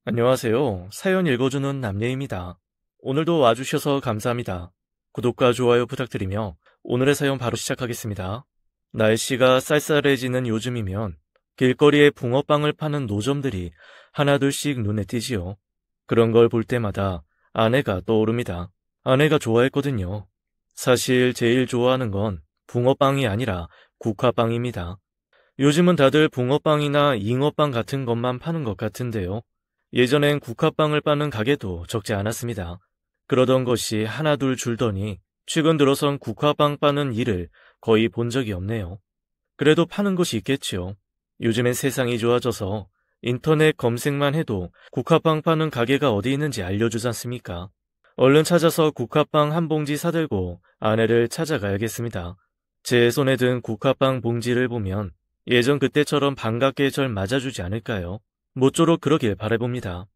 안녕하세요. 사연 읽어주는 남예입니다. 오늘도 와주셔서 감사합니다. 구독과 좋아요 부탁드리며 오늘의 사연 바로 시작하겠습니다. 날씨가 쌀쌀해지는 요즘이면 길거리에 붕어빵을 파는 노점들이 하나둘씩 눈에 띄지요. 그런 걸 볼 때마다 아내가 떠오릅니다. 아내가 좋아했거든요. 사실 제일 좋아하는 건 붕어빵이 아니라 국화빵입니다. 요즘은 다들 붕어빵이나 잉어빵 같은 것만 파는 것 같은데요. 예전엔 국화빵을 파는 가게도 적지 않았습니다. 그러던 것이 하나둘 줄더니 최근 들어선 국화빵 파는 일을 거의 본 적이 없네요. 그래도 파는 곳이 있겠지요. 요즘엔 세상이 좋아져서 인터넷 검색만 해도 국화빵 파는 가게가 어디 있는지 알려주지 않습니까? 얼른 찾아서 국화빵 한 봉지 사들고 아내를 찾아가야겠습니다. 제 손에 든 국화빵 봉지를 보면 예전 그때처럼 반갑게 절 맞아주지 않을까요? 모쪼록 그러길 바라봅니다.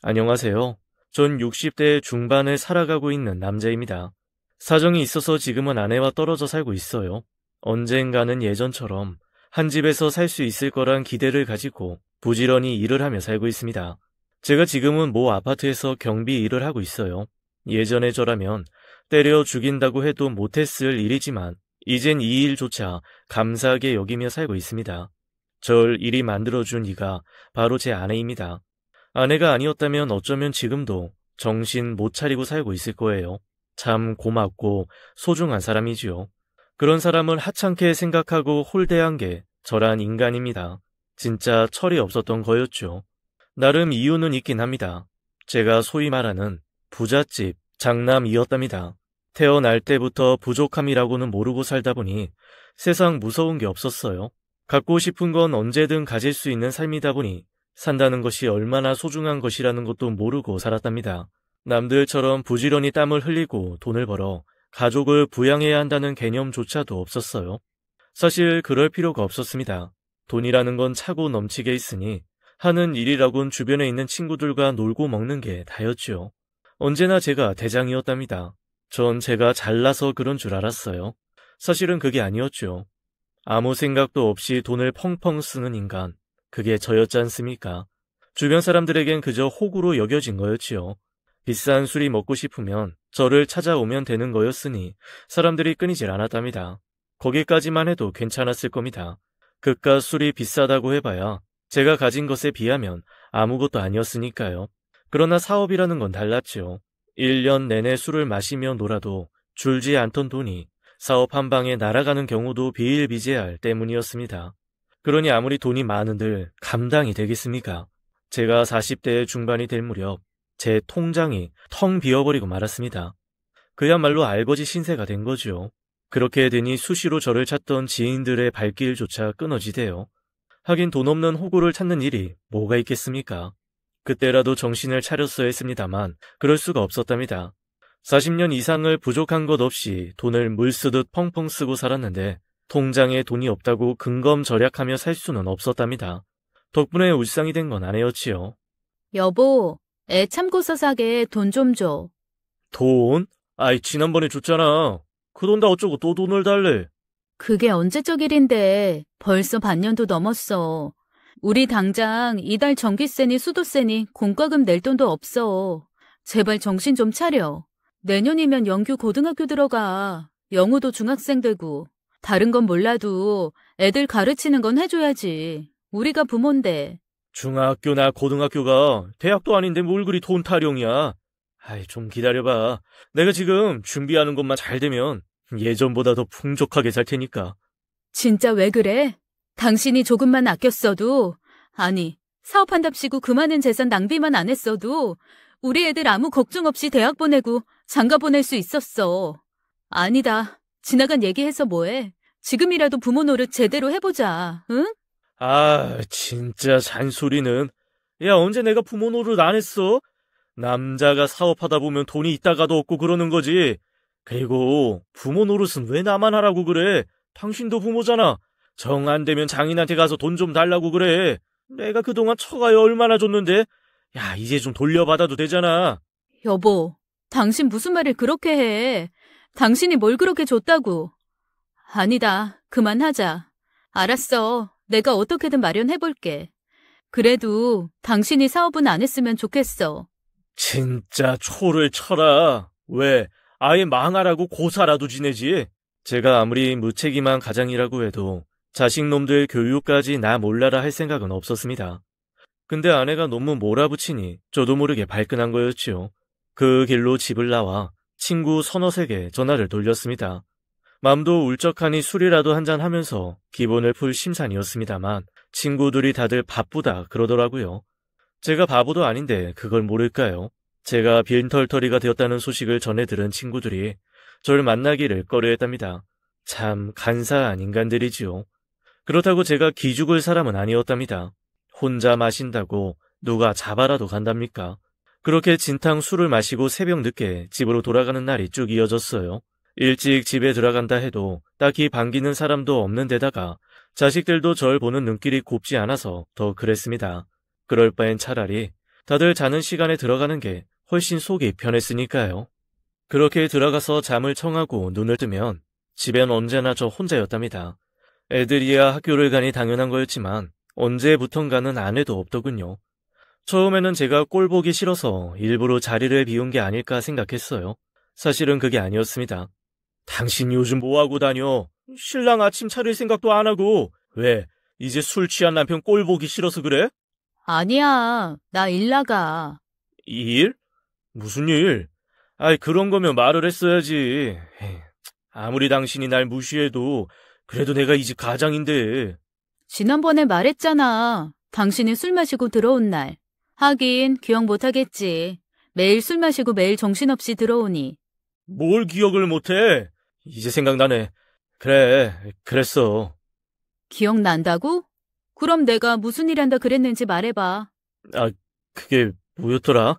안녕하세요. 전 60대 중반을 살아가고 있는 남자입니다. 사정이 있어서 지금은 아내와 떨어져 살고 있어요. 언젠가는 예전처럼 한 집에서 살 수 있을 거란 기대를 가지고 부지런히 일을 하며 살고 있습니다. 제가 지금은 모 아파트에서 경비 일을 하고 있어요. 예전에 저라면 때려 죽인다고 해도 못했을 일이지만 이젠 이 일조차 감사하게 여기며 살고 있습니다. 절 이리 만들어준 이가 바로 제 아내입니다. 아내가 아니었다면 어쩌면 지금도 정신 못 차리고 살고 있을 거예요. 참 고맙고 소중한 사람이지요. 그런 사람을 하찮게 생각하고 홀대한 게 저란 인간입니다. 진짜 철이 없었던 거였죠. 나름 이유는 있긴 합니다. 제가 소위 말하는 부잣집 장남이었답니다. 태어날 때부터 부족함이라고는 모르고 살다 보니 세상 무서운 게 없었어요. 갖고 싶은 건 언제든 가질 수 있는 삶이다 보니 산다는 것이 얼마나 소중한 것이라는 것도 모르고 살았답니다. 남들처럼 부지런히 땀을 흘리고 돈을 벌어 가족을 부양해야 한다는 개념조차도 없었어요. 사실 그럴 필요가 없었습니다. 돈이라는 건 차고 넘치게 있으니 하는 일이라곤 주변에 있는 친구들과 놀고 먹는 게 다였죠. 언제나 제가 대장이었답니다. 전 제가 잘나서 그런 줄 알았어요. 사실은 그게 아니었죠. 아무 생각도 없이 돈을 펑펑 쓰는 인간, 그게 저였지 않습니까? 주변 사람들에겐 그저 호구로 여겨진 거였지요. 비싼 술이 먹고 싶으면 저를 찾아오면 되는 거였으니 사람들이 끊이질 않았답니다. 거기까지만 해도 괜찮았을 겁니다. 그깟 술이 비싸다고 해봐야 제가 가진 것에 비하면 아무것도 아니었으니까요. 그러나 사업이라는 건 달랐지요. 1년 내내 술을 마시며 놀아도 줄지 않던 돈이 사업 한 방에 날아가는 경우도 비일비재할 때문이었습니다. 그러니 아무리 돈이 많은들 감당이 되겠습니까? 제가 40대 중반이 될 무렵 제 통장이 텅 비어버리고 말았습니다. 그야말로 알거지 신세가 된 거죠. 그렇게 되니 수시로 저를 찾던 지인들의 발길조차 끊어지대요. 하긴 돈 없는 호구를 찾는 일이 뭐가 있겠습니까? 그때라도 정신을 차렸어야 했습니다만 그럴 수가 없었답니다. 40년 이상을 부족한 것 없이 돈을 물 쓰듯 펑펑 쓰고 살았는데 통장에 돈이 없다고 근검절약하며 살 수는 없었답니다. 덕분에 울상이 된 건 아내였지요. 여보, 애 참고서 사게 돈 좀 줘. 돈? 아이 지난번에 줬잖아. 그 돈 다 어쩌고 또 돈을 달래. 그게 언제적 일인데 벌써 반년도 넘었어. 우리 당장 이달 전기세니 수도세니 공과금 낼 돈도 없어. 제발 정신 좀 차려. 내년이면 영규 고등학교 들어가. 영우도 중학생 되고. 다른 건 몰라도 애들 가르치는 건 해줘야지. 우리가 부모인데. 중학교나 고등학교가 대학도 아닌데 뭘 그리 돈 타령이야. 아이 좀 기다려봐. 내가 지금 준비하는 것만 잘 되면 예전보다 더 풍족하게 살 테니까. 진짜 왜 그래? 당신이 조금만 아꼈어도, 아니, 사업한답시고 그 많은 재산 낭비만 안 했어도 우리 애들 아무 걱정 없이 대학 보내고 장가 보낼 수 있었어. 아니다. 지나간 얘기해서 뭐해? 지금이라도 부모 노릇 제대로 해보자, 응? 아 진짜 잔소리는. 야 언제 내가 부모 노릇 안 했어? 남자가 사업하다 보면 돈이 있다가도 없고 그러는 거지. 그리고 부모 노릇은 왜 나만 하라고 그래? 당신도 부모잖아. 정 안 되면 장인한테 가서 돈 좀 달라고 그래. 내가 그동안 처가에 얼마나 줬는데. 야 이제 좀 돌려받아도 되잖아. 여보, 당신 무슨 말을 그렇게 해? 당신이 뭘 그렇게 줬다고? 아니다. 그만하자. 알았어. 내가 어떻게든 마련해볼게. 그래도 당신이 사업은 안 했으면 좋겠어. 진짜 초를 쳐라. 왜? 아예 망하라고 고사라도 지내지? 제가 아무리 무책임한 가장이라고 해도 자식놈들 교육까지 나 몰라라 할 생각은 없었습니다. 근데 아내가 너무 몰아붙이니 저도 모르게 발끈한 거였지요. 그 길로 집을 나와 친구 서너세게 전화를 돌렸습니다. 맘도 울적하니 술이라도 한잔 하면서 기분을 풀 심산이었습니다만 친구들이 다들 바쁘다 그러더라고요. 제가 바보도 아닌데 그걸 모를까요? 제가 빈털터리가 되었다는 소식을 전해 들은 친구들이 저를 만나기를 꺼려했답니다. 참 간사한 인간들이지요. 그렇다고 제가 기죽을 사람은 아니었답니다. 혼자 마신다고 누가 잡아라도 간답니까? 그렇게 진탕 술을 마시고 새벽 늦게 집으로 돌아가는 날이 쭉 이어졌어요. 일찍 집에 들어간다 해도 딱히 반기는 사람도 없는 데다가 자식들도 절 보는 눈길이 곱지 않아서 더 그랬습니다. 그럴 바엔 차라리 다들 자는 시간에 들어가는 게 훨씬 속이 편했으니까요. 그렇게 들어가서 잠을 청하고 눈을 뜨면 집엔 언제나 저 혼자였답니다. 애들이야 학교를 가니 당연한 거였지만 언제부턴가는 아내도 없더군요. 처음에는 제가 꼴 보기 싫어서 일부러 자리를 비운 게 아닐까 생각했어요. 사실은 그게 아니었습니다. 당신 요즘 뭐하고 다녀? 신랑 아침 차릴 생각도 안 하고. 왜? 이제 술 취한 남편 꼴 보기 싫어서 그래? 아니야, 나 일 나가. 일? 무슨 일? 아이, 그런 거면 말을 했어야지. 에이, 아무리 당신이 날 무시해도 그래도 내가 이 집 가장인데. 지난번에 말했잖아. 당신이 술 마시고 들어온 날. 하긴 기억 못하겠지. 매일 술 마시고 매일 정신없이 들어오니. 뭘 기억을 못해? 이제 생각나네. 그래, 그랬어. 기억난다고? 그럼 내가 무슨 일 한다 그랬는지 말해봐. 아, 그게 뭐였더라?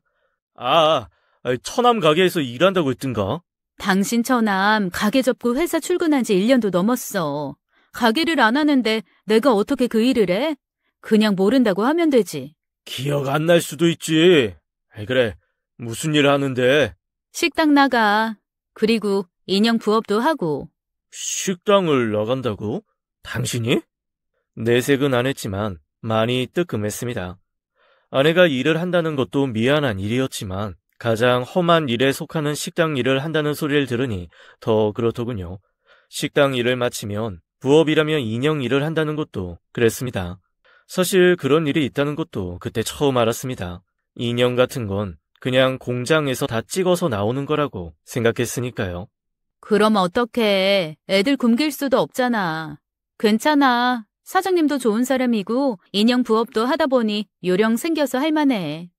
처남 가게에서 일한다고 했던가? 당신 처남 가게 접고 회사 출근한 지 1년도 넘었어. 가게를 안 하는데 내가 어떻게 그 일을 해? 그냥 모른다고 하면 되지. 기억 안 날 수도 있지. 그래, 무슨 일 하는데? 식당 나가. 그리고 인형 부업도 하고. 식당을 나간다고? 당신이? 내색은 안 했지만 많이 뜨끔했습니다. 아내가 일을 한다는 것도 미안한 일이었지만 가장 험한 일에 속하는 식당 일을 한다는 소리를 들으니 더 그렇더군요. 식당 일을 마치면 부업이라며 인형 일을 한다는 것도 그랬습니다. 사실 그런 일이 있다는 것도 그때 처음 알았습니다. 인형 같은 건 그냥 공장에서 다 찍어서 나오는 거라고 생각했으니까요. 그럼 어떡해. 애들 굶길 수도 없잖아. 괜찮아. 사장님도 좋은 사람이고 인형 부업도 하다 보니 요령 생겨서 할만해.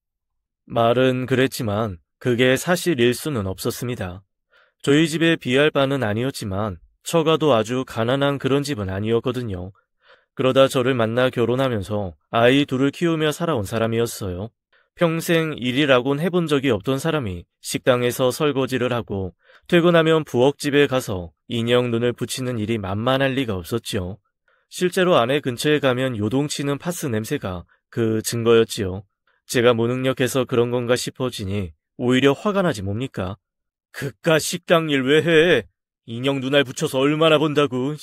말은 그랬지만 그게 사실일 수는 없었습니다. 저희 집에 비할 바는 아니었지만 처가도 아주 가난한 그런 집은 아니었거든요. 그러다 저를 만나 결혼하면서 아이 둘을 키우며 살아온 사람이었어요. 평생 일이라곤 해본 적이 없던 사람이 식당에서 설거지를 하고 퇴근하면 부엌집에 가서 인형 눈을 붙이는 일이 만만할 리가 없었지요. 실제로 아내 근처에 가면 요동치는 파스 냄새가 그 증거였지요. 제가 무능력해서 그런 건가 싶어지니 오히려 화가 나지 뭡니까? 그깟 식당 일 왜 해? 인형 눈알 붙여서 얼마나 번다고.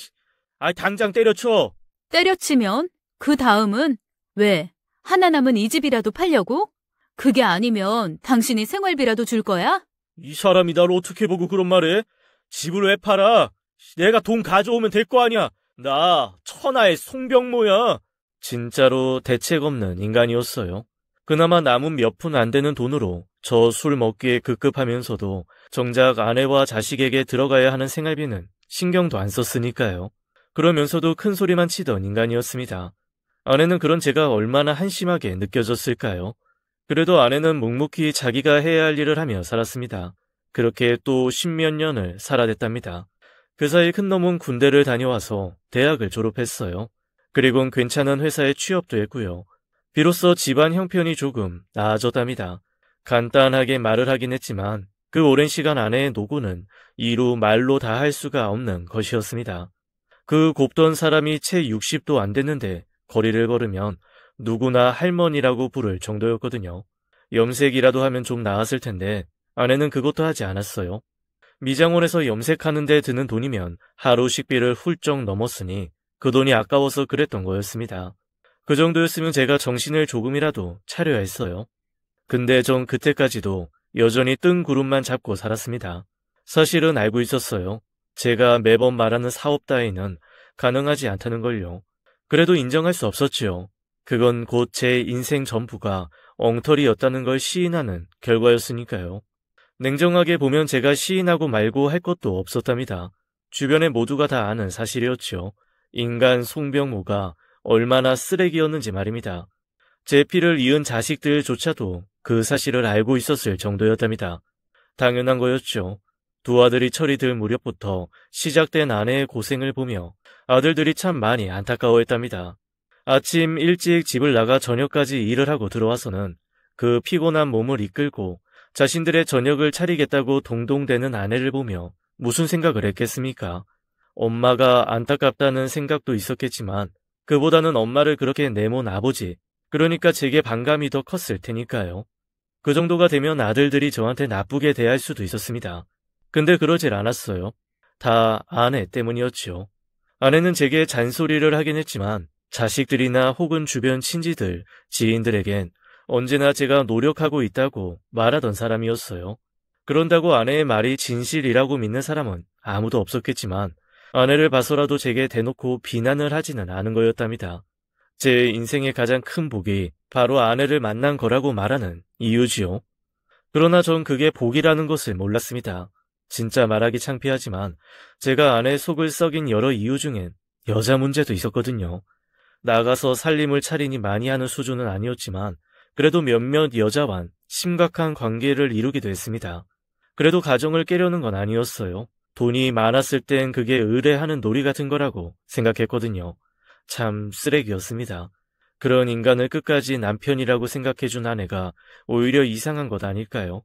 당장 때려쳐. 때려치면? 그 다음은? 왜? 하나 남은 이 집이라도 팔려고? 그게 아니면 당신이 생활비라도 줄 거야? 이 사람이 날 어떻게 보고 그런 말해? 집을 왜 팔아? 내가 돈 가져오면 될 거 아니야. 나 천하의 송병모야. 진짜로 대책 없는 인간이었어요. 그나마 남은 몇 푼 안 되는 돈으로 저 술 먹기에 급급하면서도 정작 아내와 자식에게 들어가야 하는 생활비는 신경도 안 썼으니까요. 그러면서도 큰 소리만 치던 인간이었습니다. 아내는 그런 제가 얼마나 한심하게 느껴졌을까요? 그래도 아내는 묵묵히 자기가 해야 할 일을 하며 살았습니다. 그렇게 또 십몇 년을 살아댔답니다. 그 사이 큰놈은 군대를 다녀와서 대학을 졸업했어요. 그리곤 괜찮은 회사에 취업도 했고요. 비로소 집안 형편이 조금 나아졌답니다. 간단하게 말을 하긴 했지만 그 오랜 시간 아내의 노고는 이루 말로 다 할 수가 없는 것이었습니다. 그 곱던 사람이 채 60도 안 됐는데 거리를 걸으면 누구나 할머니라고 부를 정도였거든요. 염색이라도 하면 좀 나았을 텐데 아내는 그것도 하지 않았어요. 미장원에서 염색하는 데 드는 돈이면 하루 식비를 훌쩍 넘었으니 그 돈이 아까워서 그랬던 거였습니다. 그 정도였으면 제가 정신을 조금이라도 차려야 했어요. 근데 전 그때까지도 여전히 뜬 구름만 잡고 살았습니다. 사실은 알고 있었어요. 제가 매번 말하는 사업 따위는 가능하지 않다는 걸요. 그래도 인정할 수 없었지요. 그건 곧 제 인생 전부가 엉터리였다는 걸 시인하는 결과였으니까요. 냉정하게 보면 제가 시인하고 말고 할 것도 없었답니다. 주변에 모두가 다 아는 사실이었죠. 인간 송병호가 얼마나 쓰레기였는지 말입니다. 제 피를 이은 자식들조차도 그 사실을 알고 있었을 정도였답니다. 당연한 거였죠. 두 아들이 철이 들 무렵부터 시작된 아내의 고생을 보며 아들들이 참 많이 안타까워했답니다. 아침 일찍 집을 나가 저녁까지 일을 하고 들어와서는 그 피곤한 몸을 이끌고 자신들의 저녁을 차리겠다고 동동대는 아내를 보며 무슨 생각을 했겠습니까? 엄마가 안타깝다는 생각도 있었겠지만 그보다는 엄마를 그렇게 내몬 아버지, 그러니까 제게 반감이 더 컸을 테니까요. 그 정도가 되면 아들들이 저한테 나쁘게 대할 수도 있었습니다. 근데 그러질 않았어요. 다 아내 때문이었지요. 아내는 제게 잔소리를 하긴 했지만 자식들이나 혹은 주변 친지들, 지인들에겐 언제나 제가 노력하고 있다고 말하던 사람이었어요. 그런다고 아내의 말이 진실이라고 믿는 사람은 아무도 없었겠지만 아내를 봐서라도 제게 대놓고 비난을 하지는 않은 거였답니다. 제 인생의 가장 큰 복이 바로 아내를 만난 거라고 말하는 이유지요. 그러나 전 그게 복이라는 것을 몰랐습니다. 진짜 말하기 창피하지만 제가 아내 속을 썩인 여러 이유 중엔 여자 문제도 있었거든요. 나가서 살림을 차리니 많이 하는 수준은 아니었지만 그래도 몇몇 여자와는 심각한 관계를 이루기도 했습니다. 그래도 가정을 깨려는 건 아니었어요. 돈이 많았을 땐 그게 의뢰하는 놀이 같은 거라고 생각했거든요. 참 쓰레기였습니다. 그런 인간을 끝까지 남편이라고 생각해준 아내가 오히려 이상한 것 아닐까요?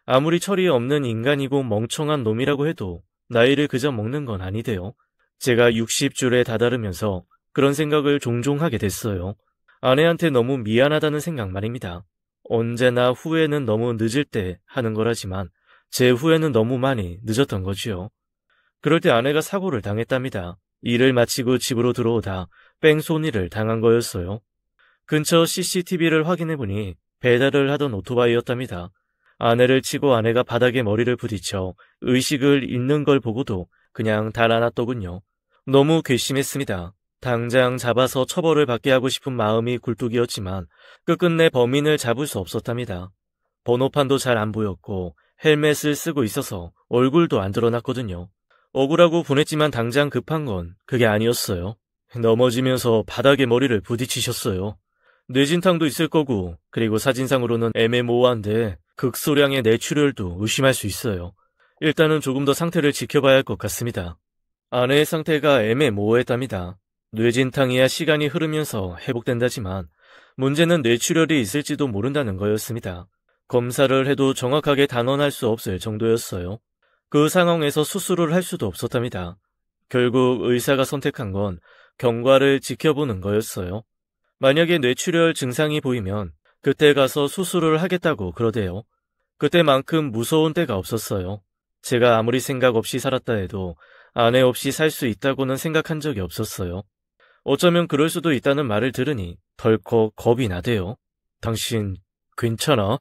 아무리 철이 없는 인간이고 멍청한 놈이라고 해도 나이를 그저 먹는 건 아니대요. 제가 60줄에 다다르면서 그런 생각을 종종 하게 됐어요. 아내한테 너무 미안하다는 생각 말입니다. 언제나 후회는 너무 늦을 때 하는 거라지만 제 후회는 너무 많이 늦었던 거지요. 그럴 때 아내가 사고를 당했답니다. 일을 마치고 집으로 들어오다 뺑소니를 당한 거였어요. 근처 CCTV를 확인해보니 배달을 하던 오토바이였답니다. 아내를 치고 아내가 바닥에 머리를 부딪혀 의식을 잃는 걸 보고도 그냥 달아났더군요. 너무 괘씸했습니다. 당장 잡아서 처벌을 받게 하고 싶은 마음이 굴뚝이었지만 끝끝내 범인을 잡을 수 없었답니다. 번호판도 잘 안 보였고 헬멧을 쓰고 있어서 얼굴도 안 드러났거든요. 억울하고 분했지만 당장 급한 건 그게 아니었어요. 넘어지면서 바닥에 머리를 부딪히셨어요. 뇌진탕도 있을 거고 그리고 사진상으로는 애매모호한데 극소량의 뇌출혈도 의심할 수 있어요. 일단은 조금 더 상태를 지켜봐야 할 것 같습니다. 아내의 상태가 애매모호했답니다. 뇌진탕이야 시간이 흐르면서 회복된다지만 문제는 뇌출혈이 있을지도 모른다는 거였습니다. 검사를 해도 정확하게 단언할 수 없을 정도였어요. 그 상황에서 수술을 할 수도 없었답니다. 결국 의사가 선택한 건 경과를 지켜보는 거였어요. 만약에 뇌출혈 증상이 보이면 그때 가서 수술을 하겠다고 그러대요. 그때만큼 무서운 때가 없었어요. 제가 아무리 생각 없이 살았다 해도 아내 없이 살 수 있다고는 생각한 적이 없었어요. 어쩌면 그럴 수도 있다는 말을 들으니 덜컥 겁이 나대요. 당신 괜찮아?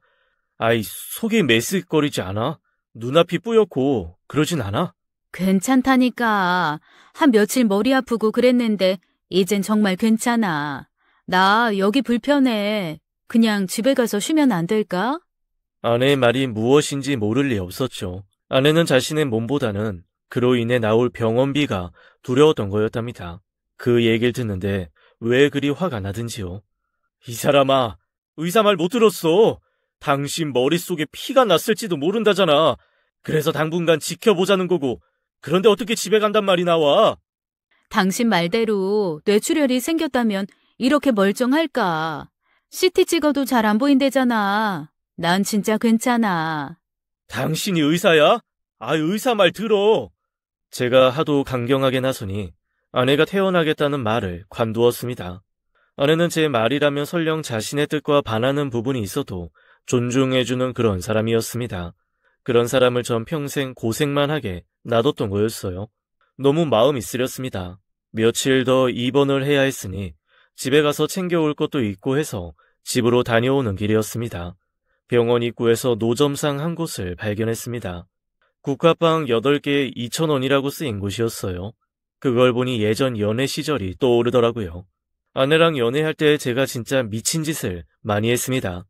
아이, 속이 메스거리지 않아? 눈앞이 뿌옇고 그러진 않아? 괜찮다니까. 한 며칠 머리 아프고 그랬는데 이젠 정말 괜찮아. 나 여기 불편해. 그냥 집에 가서 쉬면 안 될까? 아내의 말이 무엇인지 모를 리 없었죠. 아내는 자신의 몸보다는 그로 인해 나올 병원비가 두려웠던 거였답니다. 그 얘기를 듣는데 왜 그리 화가 나든지요. 이 사람아, 의사 말 못 들었어. 당신 머릿속에 피가 났을지도 모른다잖아. 그래서 당분간 지켜보자는 거고. 그런데 어떻게 집에 간단 말이 나와? 당신 말대로 뇌출혈이 생겼다면 이렇게 멀쩡할까? CT 찍어도 잘 안 보인대잖아. 난 진짜 괜찮아. 당신이 의사야? 아, 의사 말 들어. 제가 하도 강경하게 나서니 아내가 퇴원하겠다는 말을 관두었습니다. 아내는 제 말이라면 설령 자신의 뜻과 반하는 부분이 있어도 존중해주는 그런 사람이었습니다. 그런 사람을 전 평생 고생만 하게 놔뒀던 거였어요. 너무 마음이 쓰렸습니다. 며칠 더 입원을 해야 했으니 집에 가서 챙겨올 것도 있고 해서 집으로 다녀오는 길이었습니다. 병원 입구에서 노점상 한 곳을 발견했습니다. 국화빵 8개에 2,000원이라고 쓰인 곳이었어요. 그걸 보니 예전 연애 시절이 떠오르더라고요. 아내랑 연애할 때 제가 진짜 미친 짓을 많이 했습니다.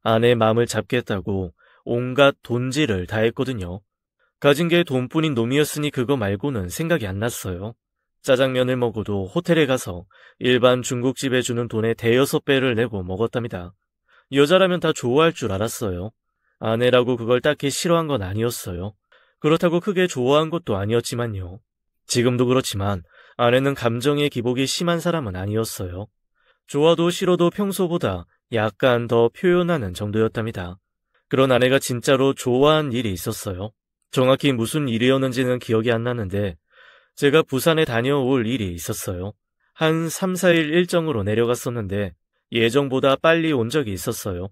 아내 마음을 잡겠다고 온갖 돈질을 다 했거든요. 가진 게 돈뿐인 놈이었으니 그거 말고는 생각이 안 났어요. 짜장면을 먹어도 호텔에 가서 일반 중국집에 주는 돈의 5~6배를 내고 먹었답니다. 여자라면 다 좋아할 줄 알았어요. 아내라고 그걸 딱히 싫어한 건 아니었어요. 그렇다고 크게 좋아한 것도 아니었지만요. 지금도 그렇지만 아내는 감정의 기복이 심한 사람은 아니었어요. 좋아도 싫어도 평소보다 약간 더 표현하는 정도였답니다. 그런 아내가 진짜로 좋아한 일이 있었어요. 정확히 무슨 일이었는지는 기억이 안 나는데 제가 부산에 다녀올 일이 있었어요. 한 3~4일 일정으로 내려갔었는데 예정보다 빨리 온 적이 있었어요.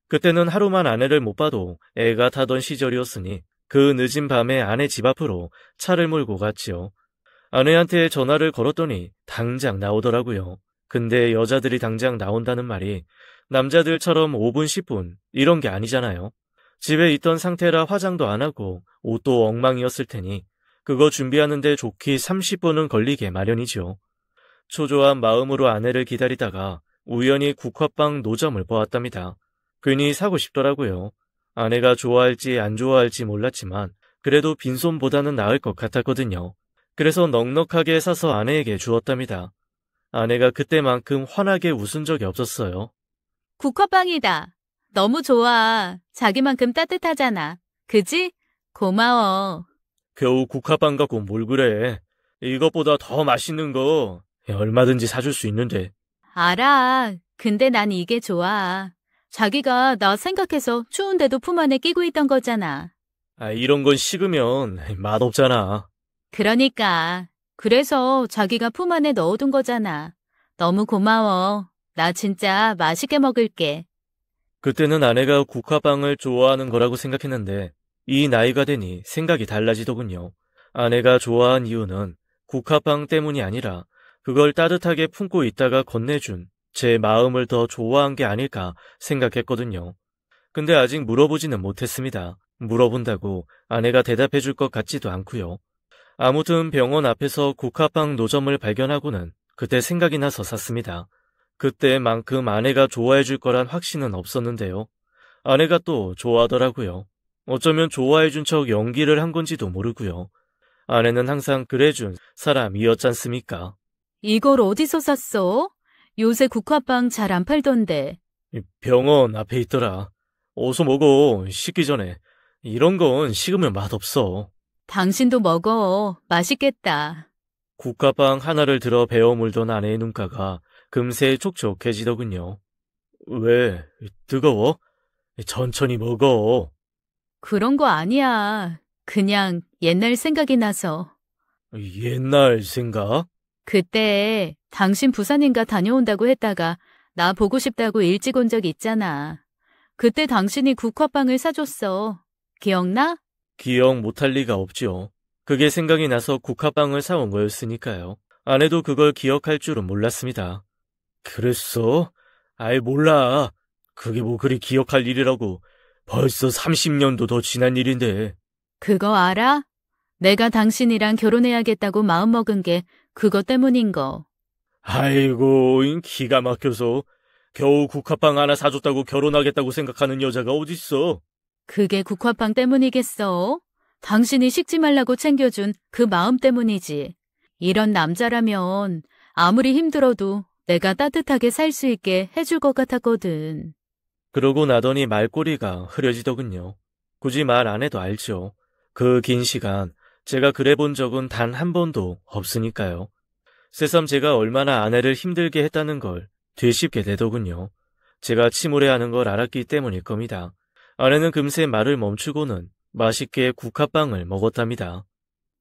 그때는 하루만 아내를 못 봐도 애가 타던 시절이었으니 그 늦은 밤에 아내 집 앞으로 차를 몰고 갔지요. 아내한테 전화를 걸었더니 당장 나오더라고요. 근데 여자들이 당장 나온다는 말이 남자들처럼 5분, 10분 이런 게 아니잖아요. 집에 있던 상태라 화장도 안 하고 옷도 엉망이었을 테니 그거 준비하는데 좋게 30분은 걸리게 마련이죠. 초조한 마음으로 아내를 기다리다가 우연히 국화빵 노점을 보았답니다. 괜히 사고 싶더라고요. 아내가 좋아할지 안 좋아할지 몰랐지만 그래도 빈손보다는 나을 것 같았거든요. 그래서 넉넉하게 사서 아내에게 주었답니다. 아내가 그때만큼 환하게 웃은 적이 없었어요. 국화빵이다. 너무 좋아. 자기만큼 따뜻하잖아. 그지? 고마워. 겨우 국화빵 갖고 뭘 그래. 이것보다 더 맛있는 거 얼마든지 사줄 수 있는데. 알아. 근데 난 이게 좋아. 자기가 나 생각해서 추운데도 품 안에 끼고 있던 거잖아. 이런 건 식으면 맛없잖아. 그러니까. 그래서 자기가 품 안에 넣어둔 거잖아. 너무 고마워. 나 진짜 맛있게 먹을게. 그때는 아내가 국화빵을 좋아하는 거라고 생각했는데 이 나이가 되니 생각이 달라지더군요. 아내가 좋아한 이유는 국화빵 때문이 아니라 그걸 따뜻하게 품고 있다가 건네준 제 마음을 더 좋아한 게 아닐까 생각했거든요. 근데 아직 물어보지는 못했습니다. 물어본다고 아내가 대답해 줄 것 같지도 않고요. 아무튼 병원 앞에서 국화빵 노점을 발견하고는 그때 생각이 나서 샀습니다. 그때만큼 아내가 좋아해 줄 거란 확신은 없었는데요. 아내가 또 좋아하더라고요. 어쩌면 좋아해 준 척 연기를 한 건지도 모르고요. 아내는 항상 그래준 사람이었잖습니까? 이걸 어디서 샀어? 요새 국화빵 잘 안 팔던데. 병원 앞에 있더라. 어서 먹어. 식기 전에. 이런 건 식으면 맛없어. 당신도 먹어. 맛있겠다. 국화빵 하나를 들어 베어 물던 아내의 눈가가 금세 촉촉해지더군요. 왜? 뜨거워? 천천히 먹어. 그런 거 아니야. 그냥 옛날 생각이 나서. 옛날 생각? 그때 당신 부산인가 다녀온다고 했다가 나 보고 싶다고 일찍 온 적 있잖아. 그때 당신이 국화빵을 사줬어. 기억나? 기억 못할 리가 없죠. 그게 생각이 나서 국화빵을 사온 거였으니까요. 아내도 그걸 기억할 줄은 몰랐습니다. 그랬어? 몰라. 그게 뭐 그리 기억할 일이라고. 벌써 30년도 더 지난 일인데. 그거 알아? 내가 당신이랑 결혼해야겠다고 마음먹은 게 그거 때문인 거. 아이고, 기가 막혀서. 겨우 국화빵 하나 사줬다고 결혼하겠다고 생각하는 여자가 어딨어. 그게 국화빵 때문이겠어? 당신이 식지 말라고 챙겨준 그 마음 때문이지. 이런 남자라면 아무리 힘들어도 내가 따뜻하게 살 수 있게 해줄 것 같았거든. 그러고 나더니 말꼬리가 흐려지더군요. 굳이 말 안 해도 알죠. 그 긴 시간 제가 그래 본 적은 단 한 번도 없으니까요. 새삼 제가 얼마나 아내를 힘들게 했다는 걸 되씹게 되더군요. 제가 침울해하는 걸 알았기 때문일 겁니다. 아내는 금세 말을 멈추고는 맛있게 국화빵을 먹었답니다.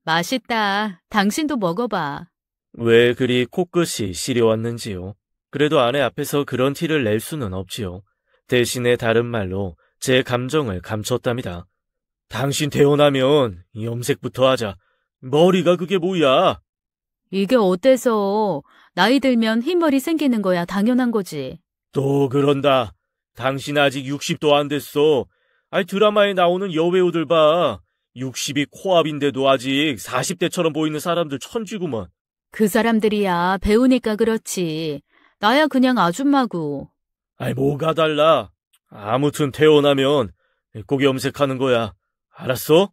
맛있다. 당신도 먹어봐. 왜 그리 코끝이 시려왔는지요. 그래도 아내 앞에서 그런 티를 낼 수는 없지요. 대신에 다른 말로 제 감정을 감췄답니다. 당신 태어나면 염색부터 하자. 머리가 그게 뭐야? 이게 어때서? 나이 들면 흰머리 생기는 거야 당연한 거지. 또 그런다. 당신 아직 60도 안 됐어. 아니, 드라마에 나오는 여배우들 봐. 60이 코앞인데도 아직 40대처럼 보이는 사람들 천지구먼. 그 사람들이야 배우니까 그렇지. 나야 그냥 아줌마고. 아이, 뭐가 달라. 아무튼 태어나면 꼭 염색하는 거야. 알았어?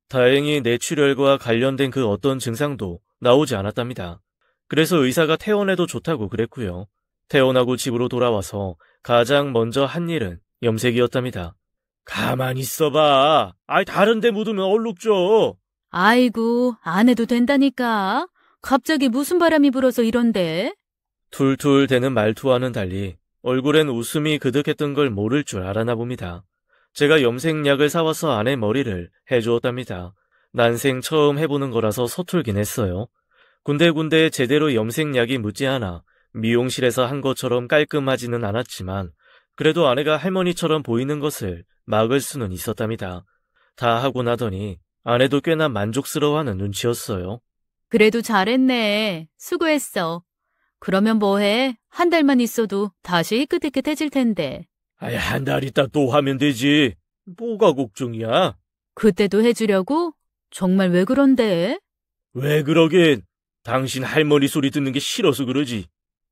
다행히 뇌출혈과 관련된 그 어떤 증상도 나오지 않았답니다. 그래서 의사가 퇴원해도 좋다고 그랬고요. 퇴원하고 집으로 돌아와서 가장 먼저 한 일은 염색이었답니다. 가만히 있어봐. 아이, 다른 데 묻으면 얼룩져. 아이고, 안 해도 된다니까. 갑자기 무슨 바람이 불어서 이런데? 툴툴 대는 말투와는 달리 얼굴엔 웃음이 그득했던 걸 모를 줄 알아나 봅니다. 제가 염색약을 사와서 아내 머리를 해주었답니다. 난생 처음 해보는 거라서 서툴긴 했어요. 군데군데 제대로 염색약이 묻지 않아 미용실에서 한 것처럼 깔끔하지는 않았지만 그래도 아내가 할머니처럼 보이는 것을 막을 수는 있었답니다. 다 하고 나더니 아내도 꽤나 만족스러워하는 눈치였어요. 그래도 잘했네. 수고했어. 그러면 뭐해? 한 달만 있어도 다시 희끗희끗해질 텐데. 아야, 한 달 있다 또 하면 되지. 뭐가 걱정이야? 그때도 해주려고? 정말 왜 그런데? 왜 그러긴. 당신 할머니 소리 듣는 게 싫어서 그러지.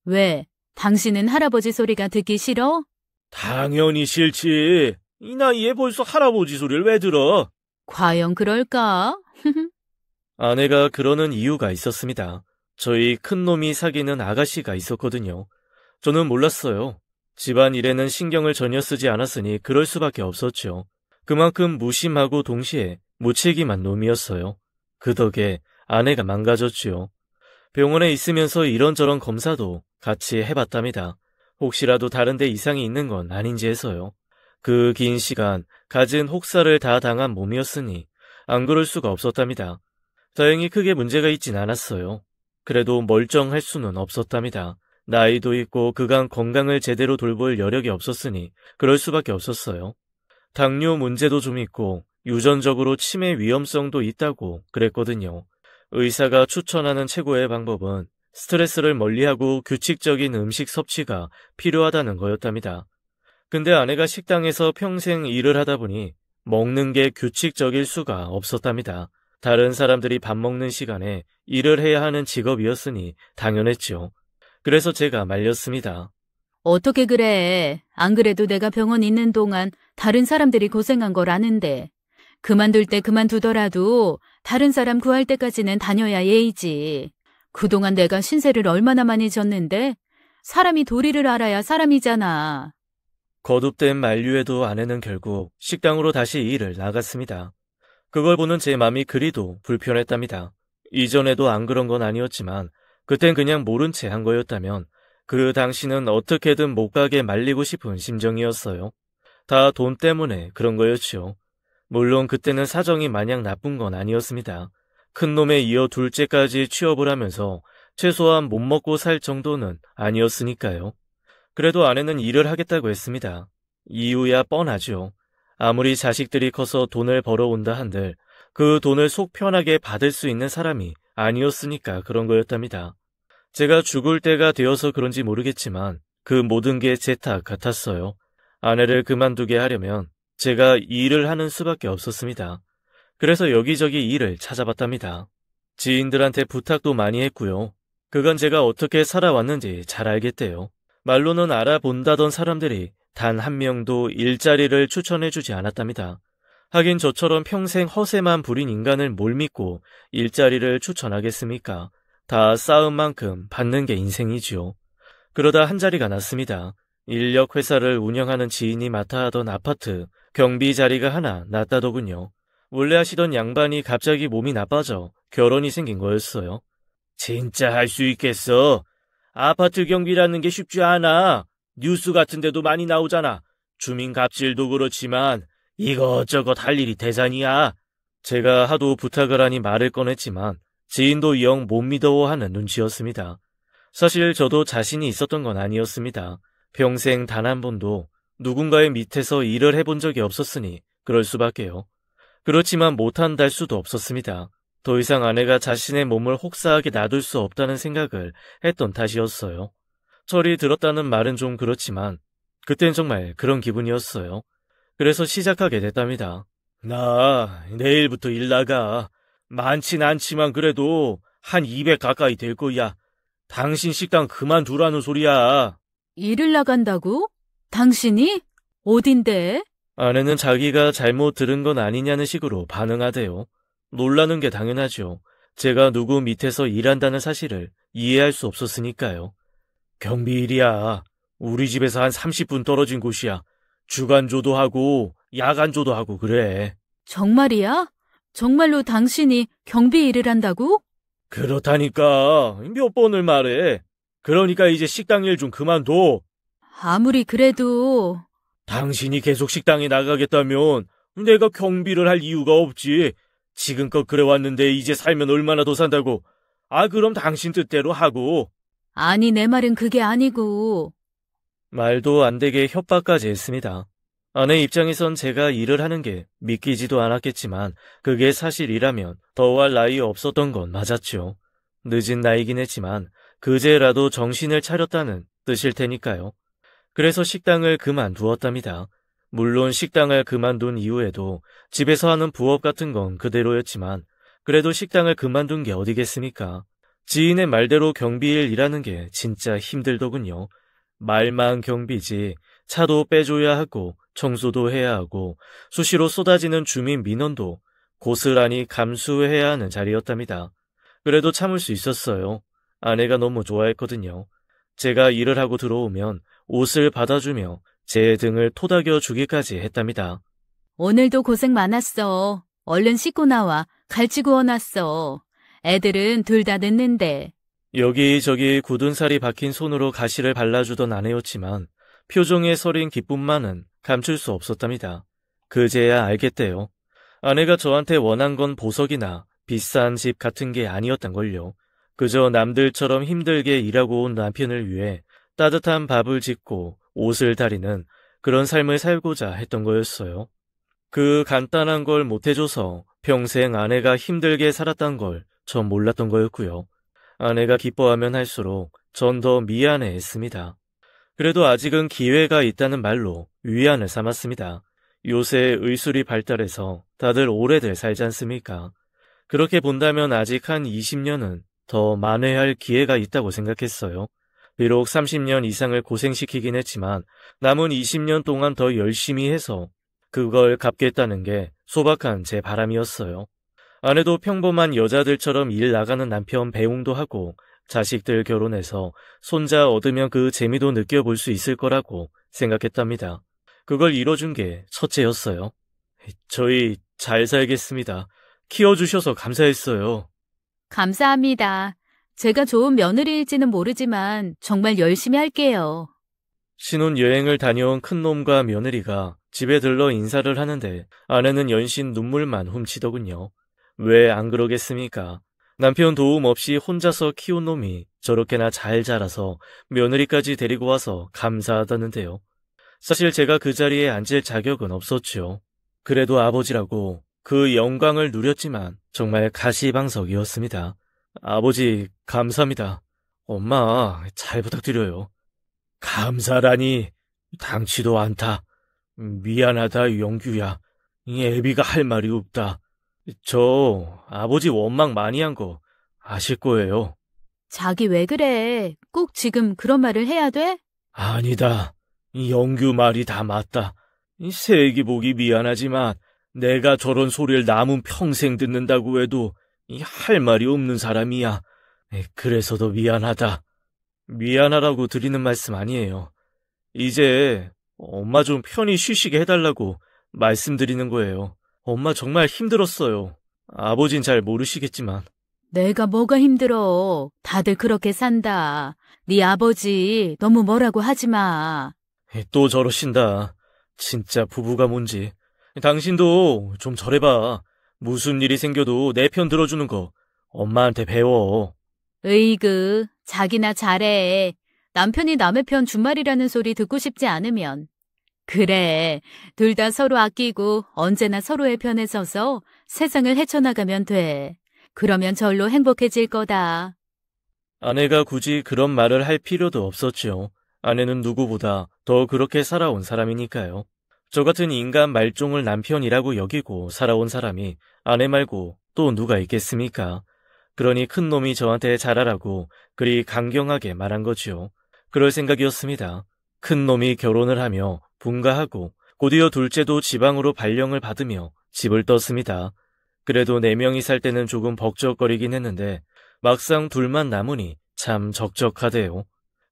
왜? 당신은 할아버지 소리가 듣기 싫어? 당연히 싫지. 이 나이에 벌써 할아버지 소리를 왜 들어? 과연 그럴까? 아내가 그러는 이유가 있었습니다. 저희 큰놈이 사귀는 아가씨가 있었거든요. 저는 몰랐어요. 집안 일에는 신경을 전혀 쓰지 않았으니 그럴 수밖에 없었죠. 그만큼 무심하고 동시에 무책임한 놈이었어요. 그 덕에 아내가 망가졌지요. 병원에 있으면서 이런저런 검사도 같이 해봤답니다. 혹시라도 다른 데 이상이 있는 건 아닌지 해서요. 그 긴 시간 갖은 혹사를 다 당한 몸이었으니 안 그럴 수가 없었답니다. 다행히 크게 문제가 있진 않았어요. 그래도 멀쩡할 수는 없었답니다. 나이도 있고 그간 건강을 제대로 돌볼 여력이 없었으니 그럴 수밖에 없었어요. 당뇨 문제도 좀 있고 유전적으로 치매 위험성도 있다고 그랬거든요. 의사가 추천하는 최고의 방법은 스트레스를 멀리하고 규칙적인 음식 섭취가 필요하다는 거였답니다. 근데 아내가 식당에서 평생 일을 하다 보니 먹는 게 규칙적일 수가 없었답니다. 다른 사람들이 밥 먹는 시간에 일을 해야 하는 직업이었으니 당연했죠. 그래서 제가 말렸습니다. 어떻게 그래? 안 그래도 내가 병원 있는 동안 다른 사람들이 고생한 걸 아는데. 그만둘 때 그만두더라도 다른 사람 구할 때까지는 다녀야 예의지. 그동안 내가 신세를 얼마나 많이 졌는데 사람이 도리를 알아야 사람이잖아. 거듭된 만류에도 아내는 결국 식당으로 다시 일을 나갔습니다. 그걸 보는 제 맘이 그리도 불편했답니다. 이전에도 안 그런 건 아니었지만 그땐 그냥 모른 채 한 거였다면 그 당시는 어떻게든 못 가게 말리고 싶은 심정이었어요. 다 돈 때문에 그런 거였죠. 물론 그때는 사정이 마냥 나쁜 건 아니었습니다. 큰 놈에 이어 둘째까지 취업을 하면서 최소한 못 먹고 살 정도는 아니었으니까요. 그래도 아내는 일을 하겠다고 했습니다. 이유야 뻔하죠. 아무리 자식들이 커서 돈을 벌어온다 한들 그 돈을 속 편하게 받을 수 있는 사람이 아니었으니까 그런 거였답니다. 제가 죽을 때가 되어서 그런지 모르겠지만 그 모든 게 제 탓 같았어요. 아내를 그만두게 하려면 제가 일을 하는 수밖에 없었습니다. 그래서 여기저기 일을 찾아봤답니다. 지인들한테 부탁도 많이 했고요. 그건 제가 어떻게 살아왔는지 잘 알겠대요. 말로는 알아본다던 사람들이 단 한 명도 일자리를 추천해주지 않았답니다. 하긴 저처럼 평생 허세만 부린 인간을 뭘 믿고 일자리를 추천하겠습니까? 다 쌓은 만큼 받는 게 인생이지요. 그러다 한 자리가 났습니다. 인력 회사를 운영하는 지인이 맡아 하던 아파트 경비 자리가 하나 났다더군요. 원래 하시던 양반이 갑자기 몸이 나빠져 결혼이 생긴 거였어요. 진짜 할 수 있겠어? 아파트 경비라는 게 쉽지 않아. 뉴스 같은 데도 많이 나오잖아. 주민 갑질도 그렇지만 이것저것 할 일이 대산이야. 제가 하도 부탁을 하니 말을 꺼냈지만 지인도 영 못 믿어하는 눈치였습니다. 사실 저도 자신이 있었던 건 아니었습니다. 평생 단 한 번도 누군가의 밑에서 일을 해본 적이 없었으니 그럴 수밖에요. 그렇지만 못한달 수도 없었습니다. 더 이상 아내가 자신의 몸을 혹사하게 놔둘 수 없다는 생각을 했던 탓이었어요. 철이 들었다는 말은 좀 그렇지만 그땐 정말 그런 기분이었어요. 그래서 시작하게 됐답니다. 나 내일부터 일 나가. 많진 않지만 그래도 한 200 가까이 될 거야. 당신 식당 그만두라는 소리야. 일을 나간다고? 당신이? 어딘데? 아내는 자기가 잘못 들은 건 아니냐는 식으로 반응하대요. 놀라는 게 당연하죠. 제가 누구 밑에서 일한다는 사실을 이해할 수 없었으니까요. 경비 일이야. 우리 집에서 한 30분 떨어진 곳이야. 주간조도 하고 야간조도 하고 그래. 정말이야? 정말로 당신이 경비 일을 한다고? 그렇다니까. 몇 번을 말해. 그러니까 이제 식당 일 좀 그만둬. 아무리 그래도 당신이 계속 식당에 나가겠다면 내가 경비를 할 이유가 없지. 지금껏 그래왔는데 이제 살면 얼마나 더 산다고. 그럼 당신 뜻대로 하고. 아니 내 말은 그게 아니고 말도 안 되게 협박까지 했습니다. 아내 입장에선 제가 일을 하는 게 믿기지도 않았겠지만 그게 사실이라면 더할 나위 없었던 건 맞았죠. 늦은 나이긴 했지만 그제라도 정신을 차렸다는 뜻일 테니까요. 그래서 식당을 그만두었답니다. 물론 식당을 그만둔 이후에도 집에서 하는 부업 같은 건 그대로였지만 그래도 식당을 그만둔 게 어디겠습니까? 지인의 말대로 경비일 일하는 게 진짜 힘들더군요. 말만 경비지 차도 빼줘야 하고 청소도 해야 하고 수시로 쏟아지는 주민 민원도 고스란히 감수해야 하는 자리였답니다. 그래도 참을 수 있었어요. 아내가 너무 좋아했거든요. 제가 일을 하고 들어오면 옷을 받아주며 제 등을 토닥여 주기까지 했답니다. 오늘도 고생 많았어. 얼른 씻고 나와. 갈치 구워놨어. 애들은 둘 다 늦는데. 여기저기 굳은 살이 박힌 손으로 가시를 발라주던 아내였지만 표정에 서린 기쁨만은 감출 수 없었답니다. 그제야 알겠대요. 아내가 저한테 원한 건 보석이나 비싼 집 같은 게 아니었단걸요. 그저 남들처럼 힘들게 일하고 온 남편을 위해 따뜻한 밥을 짓고 옷을 다리는 그런 삶을 살고자 했던 거였어요. 그 간단한 걸 못해줘서 평생 아내가 힘들게 살았단 걸 전 몰랐던 거였고요. 아내가 기뻐하면 할수록 전 더 미안해했습니다. 그래도 아직은 기회가 있다는 말로 위안을 삼았습니다. 요새 의술이 발달해서 다들 오래들 살지 않습니까? 그렇게 본다면 아직 한 20년은 더 만회할 기회가 있다고 생각했어요. 비록 30년 이상을 고생시키긴 했지만 남은 20년 동안 더 열심히 해서 그걸 갚겠다는 게 소박한 제 바람이었어요. 아내도 평범한 여자들처럼 일 나가는 남편 배웅도 하고 자식들 결혼해서 손자 얻으면 그 재미도 느껴볼 수 있을 거라고 생각했답니다. 그걸 이뤄준 게 첫째였어요. 저희 잘 살겠습니다. 키워주셔서 감사했어요. 감사합니다. 제가 좋은 며느리일지는 모르지만 정말 열심히 할게요. 신혼여행을 다녀온 큰놈과 며느리가 집에 들러 인사를 하는데 아내는 연신 눈물만 훔치더군요. 왜 안 그러겠습니까? 남편 도움 없이 혼자서 키운 놈이 저렇게나 잘 자라서 며느리까지 데리고 와서 감사하다는데요. 사실 제가 그 자리에 앉을 자격은 없었죠. 그래도 아버지라고 그 영광을 누렸지만 정말 가시방석이었습니다. 아버지 감사합니다. 엄마 잘 부탁드려요. 감사라니 당치도 않다. 미안하다 영규야. 이 애비가 할 말이 없다. 저 아버지 원망 많이 한 거 아실 거예요. 자기 왜 그래? 꼭 지금 그런 말을 해야 돼? 아니다. 이 영규 말이 다 맞다. 이 세기 보기 미안하지만 내가 저런 소리를 남은 평생 듣는다고 해도 이 할 말이 없는 사람이야. 그래서 더 미안하다. 미안하라고 드리는 말씀 아니에요. 이제 엄마 좀 편히 쉬시게 해달라고 말씀드리는 거예요. 엄마 정말 힘들었어요. 아버진 잘 모르시겠지만. 내가 뭐가 힘들어. 다들 그렇게 산다. 네 아버지 너무 뭐라고 하지 마. 또 저러신다. 진짜 부부가 뭔지. 당신도 좀 저래봐. 무슨 일이 생겨도 내 편 들어주는 거 엄마한테 배워. 으이그, 자기나 잘해. 남편이 남의 편 준말이라는 소리 듣고 싶지 않으면. 그래, 둘 다 서로 아끼고 언제나 서로의 편에 서서 세상을 헤쳐나가면 돼. 그러면 절로 행복해질 거다. 아내가 굳이 그런 말을 할 필요도 없었지요. 아내는 누구보다 더 그렇게 살아온 사람이니까요. 저 같은 인간 말종을 남편이라고 여기고 살아온 사람이 아내 말고 또 누가 있겠습니까? 그러니 큰 놈이 저한테 잘하라고 그리 강경하게 말한 거지요. 그럴 생각이었습니다. 큰 놈이 결혼을 하며 분가하고 곧이어 둘째도 지방으로 발령을 받으며 집을 떴습니다. 그래도 4명이 살 때는 조금 벅적거리긴 했는데 막상 둘만 남으니 참 적적하대요.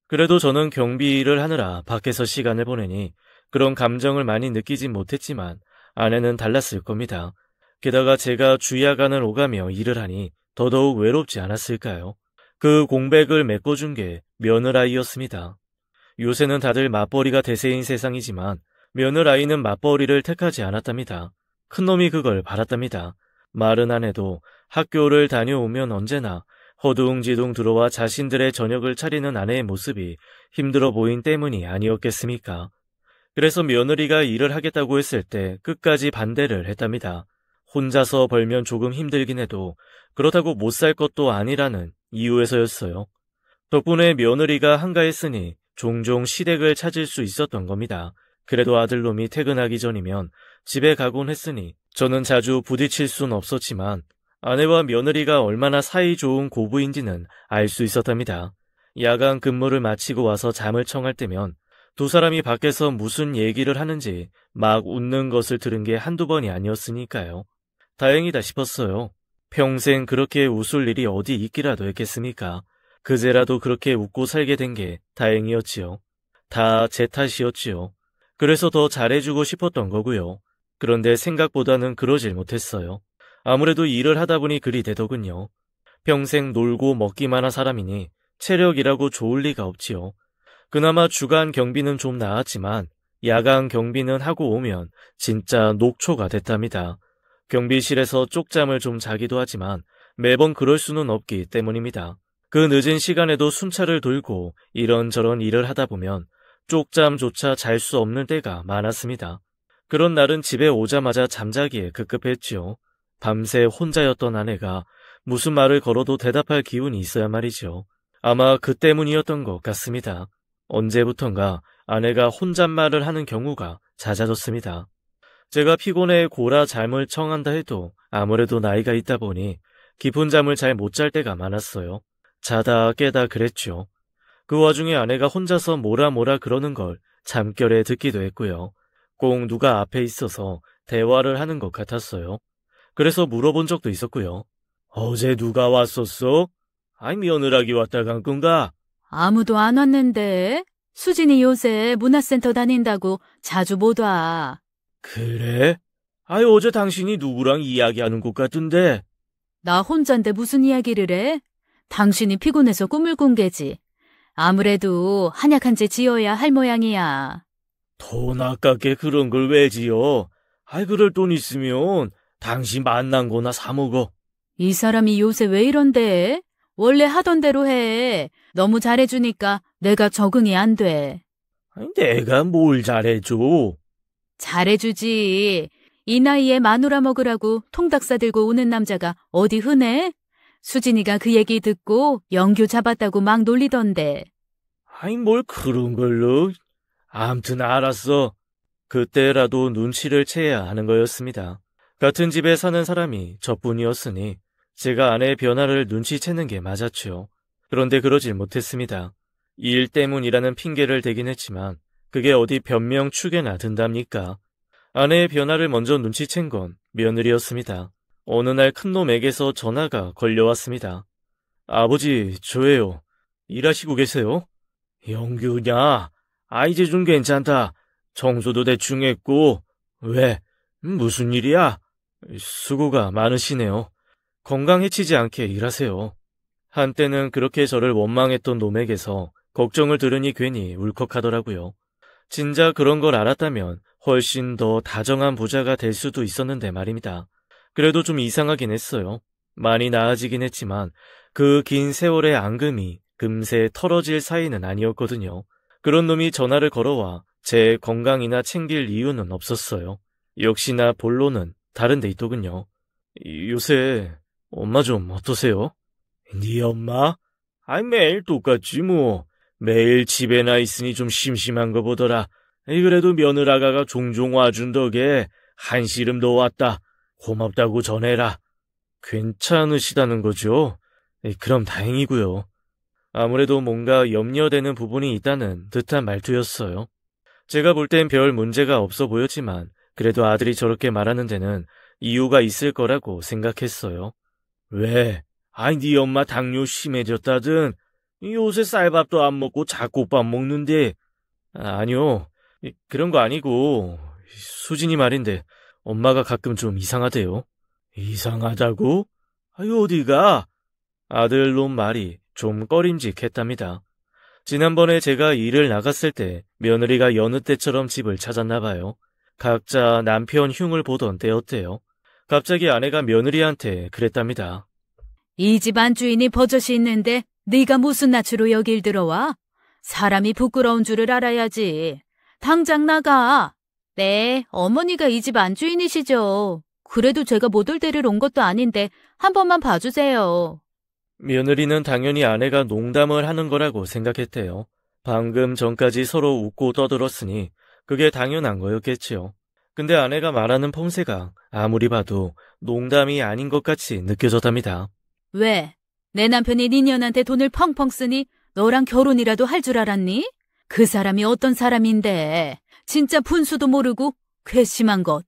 그래도 저는 경비 일을 하느라 밖에서 시간을 보내니 그런 감정을 많이 느끼진 못했지만 아내는 달랐을 겁니다. 게다가 제가 주야간을 오가며 일을 하니 더더욱 외롭지 않았을까요? 그 공백을 메꿔준 게 며느라이였습니다. 요새는 다들 맞벌이가 대세인 세상이지만 며느라이는 맞벌이를 택하지 않았답니다. 큰놈이 그걸 바랐답니다. 말은 안 해도 학교를 다녀오면 언제나 허둥지둥 들어와 자신들의 저녁을 차리는 아내의 모습이 힘들어 보인 때문이 아니었겠습니까? 그래서 며느리가 일을 하겠다고 했을 때 끝까지 반대를 했답니다. 혼자서 벌면 조금 힘들긴 해도 그렇다고 못 살 것도 아니라는 이유에서였어요. 덕분에 며느리가 한가했으니 종종 시댁을 찾을 수 있었던 겁니다. 그래도 아들놈이 퇴근하기 전이면 집에 가곤 했으니 저는 자주 부딪힐 순 없었지만 아내와 며느리가 얼마나 사이 좋은 고부인지는 알 수 있었답니다. 야간 근무를 마치고 와서 잠을 청할 때면 두 사람이 밖에서 무슨 얘기를 하는지 막 웃는 것을 들은 게 한두 번이 아니었으니까요. 다행이다 싶었어요. 평생 그렇게 웃을 일이 어디 있기라도 했겠습니까? 그제라도 그렇게 웃고 살게 된 게 다행이었지요. 다 제 탓이었지요. 그래서 더 잘해주고 싶었던 거고요. 그런데 생각보다는 그러질 못했어요. 아무래도 일을 하다 보니 그리 되더군요. 평생 놀고 먹기만 한 사람이니 체력이라고 좋을 리가 없지요. 그나마 주간 경비는 좀 나았지만 야간 경비는 하고 오면 진짜 녹초가 됐답니다. 경비실에서 쪽잠을 좀 자기도 하지만 매번 그럴 수는 없기 때문입니다. 그 늦은 시간에도 순찰을 돌고 이런저런 일을 하다 보면 쪽잠조차 잘 수 없는 때가 많았습니다. 그런 날은 집에 오자마자 잠자기에 급급했지요. 밤새 혼자였던 아내가 무슨 말을 걸어도 대답할 기운이 있어야 말이죠. 아마 그 때문이었던 것 같습니다. 언제부턴가 아내가 혼잣말을 하는 경우가 잦아졌습니다. 제가 피곤해 고라 잠을 청한다 해도 아무래도 나이가 있다 보니 깊은 잠을 잘 못 잘 때가 많았어요. 자다 깨다 그랬죠. 그 와중에 아내가 혼자서 뭐라 그러는 걸 잠결에 듣기도 했고요. 꼭 누가 앞에 있어서 대화를 하는 것 같았어요. 그래서 물어본 적도 있었고요. 어제 누가 왔었어? 아이 며느라기 왔다 간 건가? 아무도 안 왔는데. 수진이 요새 문화센터 다닌다고 자주 못 와. 그래? 아이 어제 당신이 누구랑 이야기하는 것 같은데. 나 혼잔데 무슨 이야기를 해? 당신이 피곤해서 꿈을 꾼 게지. 아무래도 한약 한 제 지어야 할 모양이야. 돈 아깝게 그런 걸 왜 지어? 아이 그럴 돈 있으면 당신 만난 거나 사 먹어. 이 사람이 요새 왜 이런데? 원래 하던 대로 해. 너무 잘해주니까 내가 적응이 안 돼. 아니, 내가 뭘 잘해줘? 잘해주지. 이 나이에 마누라 먹으라고 통닭 싸들고 오는 남자가 어디 흔해? 수진이가 그 얘기 듣고 영규 잡았다고 막 놀리던데. 아니 뭘 그런 걸로. 암튼 알았어. 그때라도 눈치를 채야 하는 거였습니다. 같은 집에 사는 사람이 저뿐이었으니 제가 아내의 변화를 눈치채는 게 맞았죠. 그런데 그러질 못했습니다. 일 때문이라는 핑계를 대긴 했지만 그게 어디 변명축에나 든답니까? 아내의 변화를 먼저 눈치챈 건 며느리였습니다. 어느 날 큰놈에게서 전화가 걸려왔습니다. 아버지, 저예요. 일하시고 계세요? 영규냐? 이제 좀 괜찮다. 청소도 대충 했고. 왜? 무슨 일이야? 수고가 많으시네요. 건강 해치지 않게 일하세요. 한때는 그렇게 저를 원망했던 놈에게서 걱정을 들으니 괜히 울컥하더라고요. 진작 그런 걸 알았다면 훨씬 더 다정한 부자가 될 수도 있었는데 말입니다. 그래도 좀 이상하긴 했어요. 많이 나아지긴 했지만 그 긴 세월의 앙금이 금세 털어질 사이는 아니었거든요. 그런 놈이 전화를 걸어와 제 건강이나 챙길 이유는 없었어요. 역시나 본론은 다른 데 있더군요. 요새 엄마 좀 어떠세요? 네 엄마? 아이, 매일 똑같지 뭐. 매일 집에나 있으니 좀 심심한 거 보더라. 그래도 며느라가가 종종 와준 덕에 한시름도 왔다. 고맙다고 전해라. 괜찮으시다는 거죠? 그럼 다행이고요. 아무래도 뭔가 염려되는 부분이 있다는 듯한 말투였어요. 제가 볼 땐 별 문제가 없어 보였지만 그래도 아들이 저렇게 말하는 데는 이유가 있을 거라고 생각했어요. 왜? 아이, 네 엄마 당뇨 심해졌다든. 요새 쌀밥도 안 먹고 잡곡밥 먹는데. 아니요. 그런 거 아니고 수진이 말인데 엄마가 가끔 좀 이상하대요. 이상하다고? 아유, 어디가? 아들 놈 말이 좀 꺼림직했답니다. 지난번에 제가 일을 나갔을 때 며느리가 여느 때처럼 집을 찾았나 봐요. 각자 남편 흉을 보던 때였대요. 갑자기 아내가 며느리한테 그랬답니다. 이 집안 주인이 버젓이 있는데 네가 무슨 낯으로 여길 들어와? 사람이 부끄러운 줄을 알아야지. 당장 나가. 네, 어머니가 이 집 안주인이시죠. 그래도 제가 못 올 때를 온 것도 아닌데 한 번만 봐주세요. 며느리는 당연히 아내가 농담을 하는 거라고 생각했대요. 방금 전까지 서로 웃고 떠들었으니 그게 당연한 거였겠지요. 근데 아내가 말하는 폼새가 아무리 봐도 농담이 아닌 것 같이 느껴졌답니다. 왜? 내 남편이 네 년한테 돈을 펑펑 쓰니 너랑 결혼이라도 할 줄 알았니? 그 사람이 어떤 사람인데 진짜 분수도 모르고 괘씸한 것.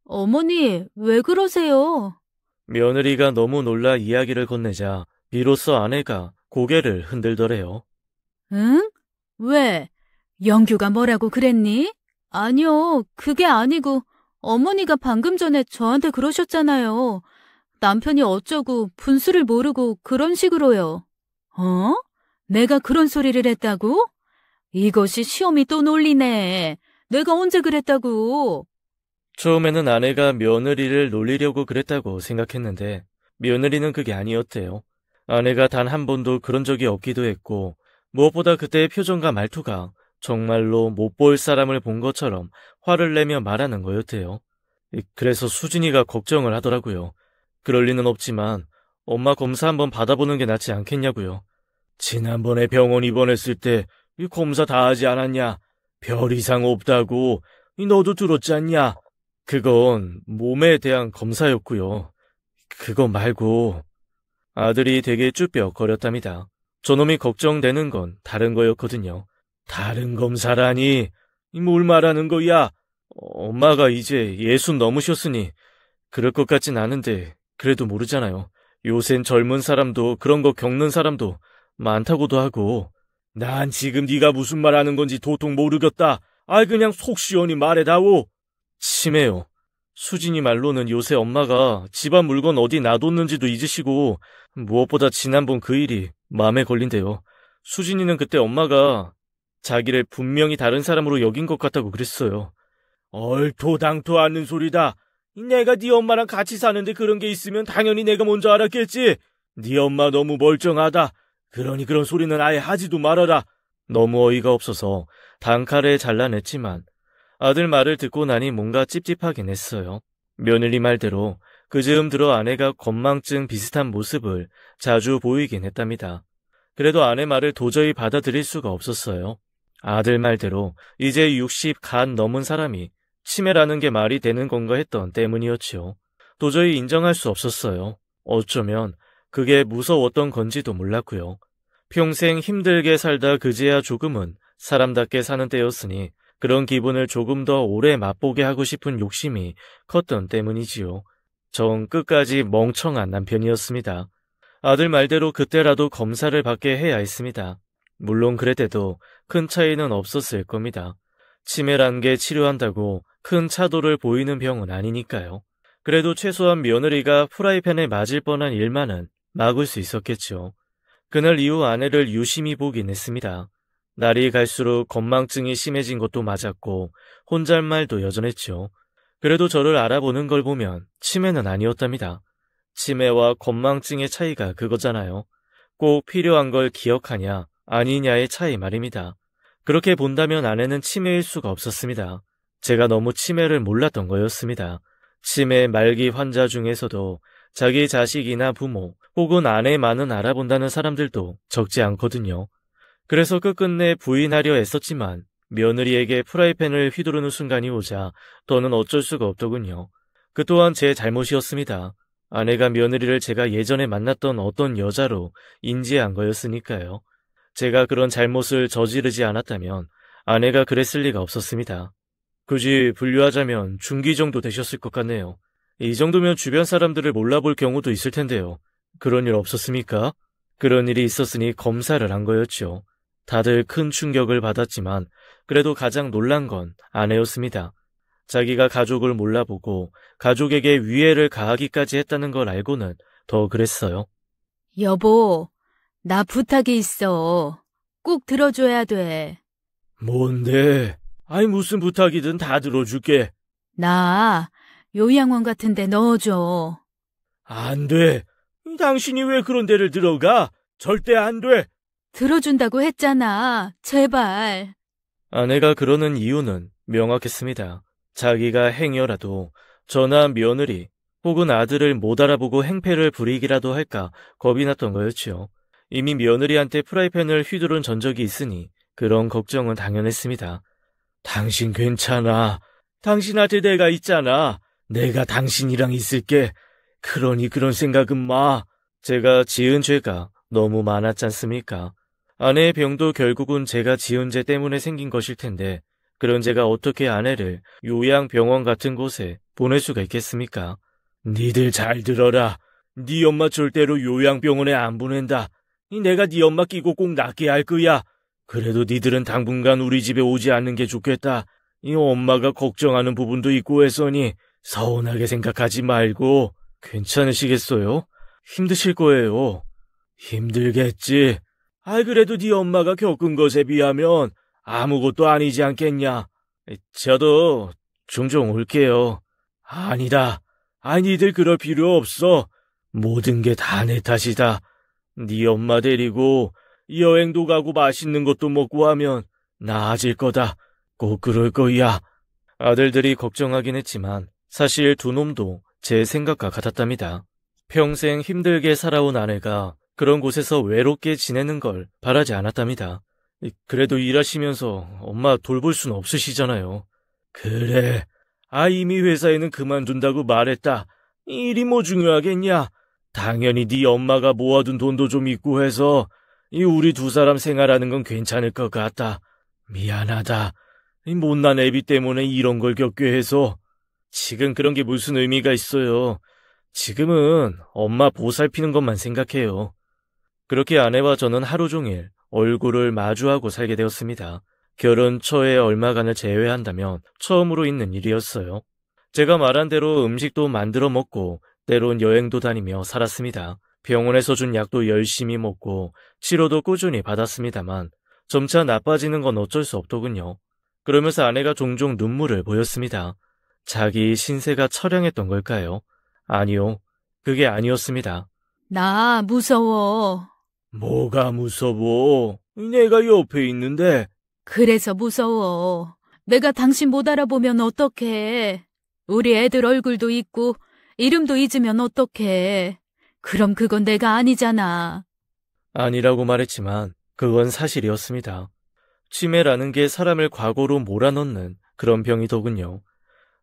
어머니, 왜 그러세요? 며느리가 너무 놀라 이야기를 건네자 비로소 아내가 고개를 흔들더래요. 응? 왜? 영규가 뭐라고 그랬니? 아니요, 그게 아니고 어머니가 방금 전에 저한테 그러셨잖아요. 남편이 어쩌고 분수를 모르고 그런 식으로요. 어? 내가 그런 소리를 했다고? 이것이 시험이 또 놀리네. 내가 언제 그랬다고? 처음에는 아내가 며느리를 놀리려고 그랬다고 생각했는데 며느리는 그게 아니었대요. 아내가 단 한 번도 그런 적이 없기도 했고 무엇보다 그때의 표정과 말투가 정말로 못 볼 사람을 본 것처럼 화를 내며 말하는 거였대요. 그래서 수진이가 걱정을 하더라고요. 그럴 리는 없지만 엄마 검사 한번 받아보는 게 낫지 않겠냐고요. 지난번에 병원 입원했을 때 검사 다 하지 않았냐? 별 이상 없다고 너도 들었지 않냐? 그건 몸에 대한 검사였고요. 그거 말고 아들이 되게 쭈뼛거렸답니다. 저놈이 걱정되는 건 다른 거였거든요. 다른 검사라니? 뭘 말하는 거야? 엄마가 이제 60 넘으셨으니 그럴 것 같진 않은데 그래도 모르잖아요. 요샌 젊은 사람도 그런 거 겪는 사람도 많다고도 하고. 난 지금 네가 무슨 말하는 건지 도통 모르겠다. 그냥 속 시원히 말해다오. 치매요. 수진이 말로는 요새 엄마가 집안 물건 어디 놔뒀는지도 잊으시고 무엇보다 지난번 그 일이 마음에 걸린대요. 수진이는 그때 엄마가 자기를 분명히 다른 사람으로 여긴 것 같다고 그랬어요. 얼토당토 않는 소리다. 내가 네 엄마랑 같이 사는데 그런 게 있으면 당연히 내가 먼저 알았겠지. 네 엄마 너무 멀쩡하다. 그러니 그런 소리는 아예 하지도 말아라. 너무 어이가 없어서 단칼에 잘라냈지만 아들 말을 듣고 나니 뭔가 찝찝하긴 했어요. 며느리 말대로 그 즈음 들어 아내가 건망증 비슷한 모습을 자주 보이긴 했답니다. 그래도 아내 말을 도저히 받아들일 수가 없었어요. 아들 말대로 이제 60 간 넘은 사람이 치매라는 게 말이 되는 건가 했던 때문이었지요. 도저히 인정할 수 없었어요. 어쩌면 그게 무서웠던 건지도 몰랐고요. 평생 힘들게 살다 그제야 조금은 사람답게 사는 때였으니 그런 기분을 조금 더 오래 맛보게 하고 싶은 욕심이 컸던 때문이지요. 전 끝까지 멍청한 남편이었습니다. 아들 말대로 그때라도 검사를 받게 해야 했습니다. 물론 그랬대도 큰 차이는 없었을 겁니다. 치매란 게 치료한다고 큰 차도를 보이는 병은 아니니까요. 그래도 최소한 며느리가 프라이팬에 맞을 뻔한 일만은 막을 수 있었겠죠. 그날 이후 아내를 유심히 보긴 했습니다. 날이 갈수록 건망증이 심해진 것도 맞았고 혼잣말도 여전했죠. 그래도 저를 알아보는 걸 보면 치매는 아니었답니다. 치매와 건망증의 차이가 그거잖아요. 꼭 필요한 걸 기억하냐 아니냐의 차이 말입니다. 그렇게 본다면 아내는 치매일 수가 없었습니다. 제가 너무 치매를 몰랐던 거였습니다. 치매 말기 환자 중에서도 자기 자식이나 부모 혹은 아내만은 알아본다는 사람들도 적지 않거든요. 그래서 끝끝내 부인하려 애썼지만 며느리에게 프라이팬을 휘두르는 순간이 오자 더는 어쩔 수가 없더군요. 그 또한 제 잘못이었습니다. 아내가 며느리를 제가 예전에 만났던 어떤 여자로 인지한 거였으니까요. 제가 그런 잘못을 저지르지 않았다면 아내가 그랬을 리가 없었습니다. 굳이 분류하자면 중기 정도 되셨을 것 같네요. 이 정도면 주변 사람들을 몰라볼 경우도 있을 텐데요. 그런 일 없었습니까? 그런 일이 있었으니 검사를 한 거였죠. 다들 큰 충격을 받았지만 그래도 가장 놀란 건 아내였습니다. 자기가 가족을 몰라보고 가족에게 위해를 가하기까지 했다는 걸 알고는 더 그랬어요. 여보, 나 부탁이 있어. 꼭 들어줘야 돼. 뭔데? 아니 무슨 부탁이든 다 들어줄게. 나 요양원 같은 데 넣어줘. 안 돼. 당신이 왜 그런 데를 들어가? 절대 안 돼. 들어준다고 했잖아. 제발. 아내가 그러는 이유는 명확했습니다. 자기가 행여라도 저나 며느리 혹은 아들을 못 알아보고 행패를 부리기라도 할까 겁이 났던 거였지요. 이미 며느리한테 프라이팬을 휘두른 전적이 있으니 그런 걱정은 당연했습니다. 당신 괜찮아. 당신한테 내가 있잖아. 내가 당신이랑 있을게. 그러니 그런 생각은 마. 제가 지은 죄가 너무 많았지 않습니까? 아내의 병도 결국은 제가 지은 죄 때문에 생긴 것일 텐데 그런 제가 어떻게 아내를 요양병원 같은 곳에 보낼 수가 있겠습니까? 니들 잘 들어라. 니 엄마 절대로 요양병원에 안 보낸다. 내가 니 엄마 끼고 꼭 낫게 할 거야. 그래도 니들은 당분간 우리 집에 오지 않는 게 좋겠다. 이 엄마가 걱정하는 부분도 있고 해서니 서운하게 생각하지 말고. 괜찮으시겠어요? 힘드실 거예요. 힘들겠지. 그래도 네 엄마가 겪은 것에 비하면 아무것도 아니지 않겠냐. 저도 종종 올게요. 아니다. 니들 그럴 필요 없어. 모든 게 다 내 탓이다. 네 엄마 데리고 여행도 가고 맛있는 것도 먹고 하면 나아질 거다. 꼭 그럴 거야. 아들들이 걱정하긴 했지만 사실 두 놈도 제 생각과 같았답니다. 평생 힘들게 살아온 아내가 그런 곳에서 외롭게 지내는 걸 바라지 않았답니다. 그래도 일하시면서 엄마 돌볼 수는 없으시잖아요. 그래. 이미 회사에는 그만둔다고 말했다. 일이 뭐 중요하겠냐. 당연히 네 엄마가 모아둔 돈도 좀 있고 해서 우리 두 사람 생활하는 건 괜찮을 것 같다. 미안하다. 못난 애비 때문에 이런 걸 겪게 해서. 지금 그런 게 무슨 의미가 있어요. 지금은 엄마 보살피는 것만 생각해요. 그렇게 아내와 저는 하루 종일 얼굴을 마주하고 살게 되었습니다. 결혼 초에 얼마간을 제외한다면 처음으로 있는 일이었어요. 제가 말한 대로 음식도 만들어 먹고 때론 여행도 다니며 살았습니다. 병원에서 준 약도 열심히 먹고 치료도 꾸준히 받았습니다만 점차 나빠지는 건 어쩔 수 없더군요. 그러면서 아내가 종종 눈물을 보였습니다. 자기 신세가 처량했던 걸까요? 아니요. 그게 아니었습니다. 나 무서워. 뭐가 무서워? 내가 옆에 있는데. 그래서 무서워. 내가 당신 못 알아보면 어떡해. 우리 애들 얼굴도 잊고 이름도 잊으면 어떡해. 그럼 그건 내가 아니잖아. 아니라고 말했지만 그건 사실이었습니다. 치매라는 게 사람을 과거로 몰아넣는 그런 병이더군요.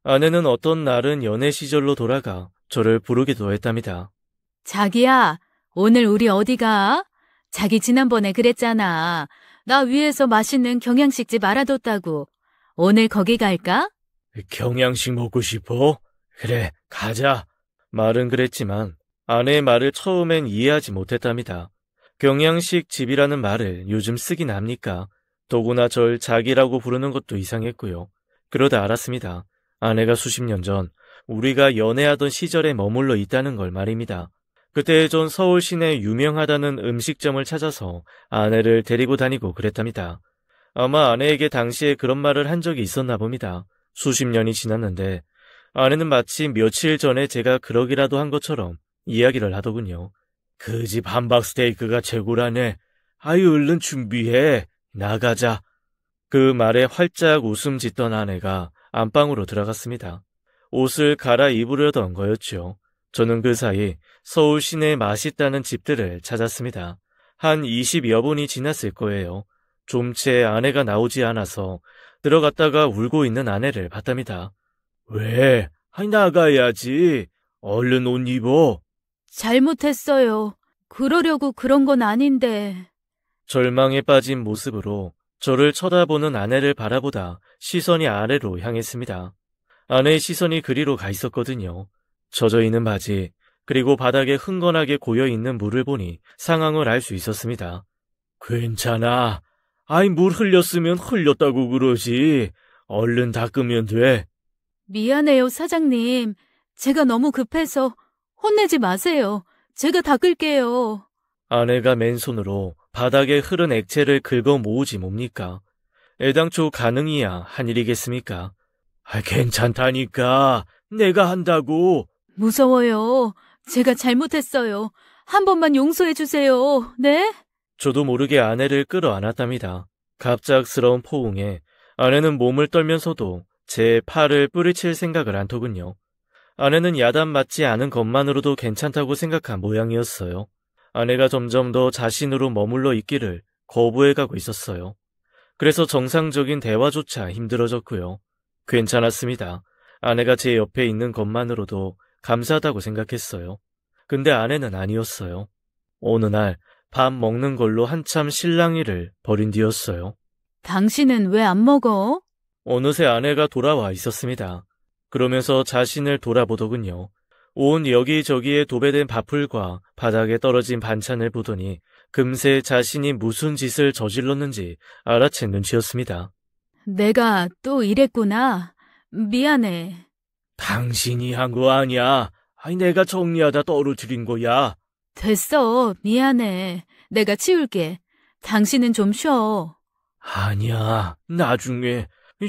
아내는 어떤 날은 연애 시절로 돌아가 저를 부르기도 했답니다. 자기야, 오늘 우리 어디 가? 자기 지난번에 그랬잖아. 나 위에서 맛있는 경양식집 알아뒀다고. 오늘 거기 갈까? 경양식 먹고 싶어? 그래, 가자. 말은 그랬지만 아내의 말을 처음엔 이해하지 못했답니다. 경양식 집이라는 말을 요즘 쓰긴 합니까? 더구나 절 자기라고 부르는 것도 이상했고요. 그러다 알았습니다. 아내가 수십 년 전 우리가 연애하던 시절에 머물러 있다는 걸 말입니다. 그때 전 서울 시내 유명하다는 음식점을 찾아서 아내를 데리고 다니고 그랬답니다. 아마 아내에게 당시에 그런 말을 한 적이 있었나 봅니다. 수십 년이 지났는데 아내는 마치 며칠 전에 제가 그러기라도 한 것처럼 이야기를 하더군요. 그 집 함박 스테이크가 최고라네. 얼른 준비해. 나가자. 그 말에 활짝 웃음 짓던 아내가 안방으로 들어갔습니다. 옷을 갈아입으려던 거였죠. 저는 그 사이 서울 시내에 맛있다는 집들을 찾았습니다. 한 20여 분이 지났을 거예요. 좀 채 아내가 나오지 않아서 들어갔다가 울고 있는 아내를 봤답니다. 왜? 나가야지. 얼른 옷 입어. 잘못했어요. 그러려고 그런 건 아닌데. 절망에 빠진 모습으로 저를 쳐다보는 아내를 바라보다 시선이 아래로 향했습니다. 아내의 시선이 그리로 가 있었거든요. 젖어 있는 바지, 그리고 바닥에 흥건하게 고여있는 물을 보니 상황을 알 수 있었습니다. 괜찮아. 물 흘렸으면 흘렸다고 그러지. 얼른 닦으면 돼. 미안해요, 사장님. 제가 너무 급해서 혼내지 마세요. 제가 닦을게요. 아내가 맨손으로 바닥에 흐른 액체를 긁어 모으지 뭡니까? 애당초 가능이야 한 일이겠습니까? 괜찮다니까. 내가 한다고. 무서워요. 제가 잘못했어요. 한 번만 용서해 주세요. 네? 저도 모르게 아내를 끌어안았답니다. 갑작스러운 포옹에 아내는 몸을 떨면서도 제 팔을 뿌리칠 생각을 않더군요. 아내는 야단 맞지 않은 것만으로도 괜찮다고 생각한 모양이었어요. 아내가 점점 더 자신으로 머물러 있기를 거부해가고 있었어요. 그래서 정상적인 대화조차 힘들어졌고요. 괜찮았습니다. 아내가 제 옆에 있는 것만으로도 감사하다고 생각했어요. 근데 아내는 아니었어요. 어느 날 밥 먹는 걸로 한참 실랑이를 벌인 뒤였어요. 당신은 왜 안 먹어? 어느새 아내가 돌아와 있었습니다. 그러면서 자신을 돌아보더군요. 온 여기저기에 도배된 밥풀과 바닥에 떨어진 반찬을 보더니 금세 자신이 무슨 짓을 저질렀는지 알아챈 눈치였습니다. 내가 또 이랬구나. 미안해. 당신이 한 거 아니야. 내가 정리하다 떨어뜨린 거야. 됐어. 미안해. 내가 치울게. 당신은 좀 쉬어. 아니야. 나중에.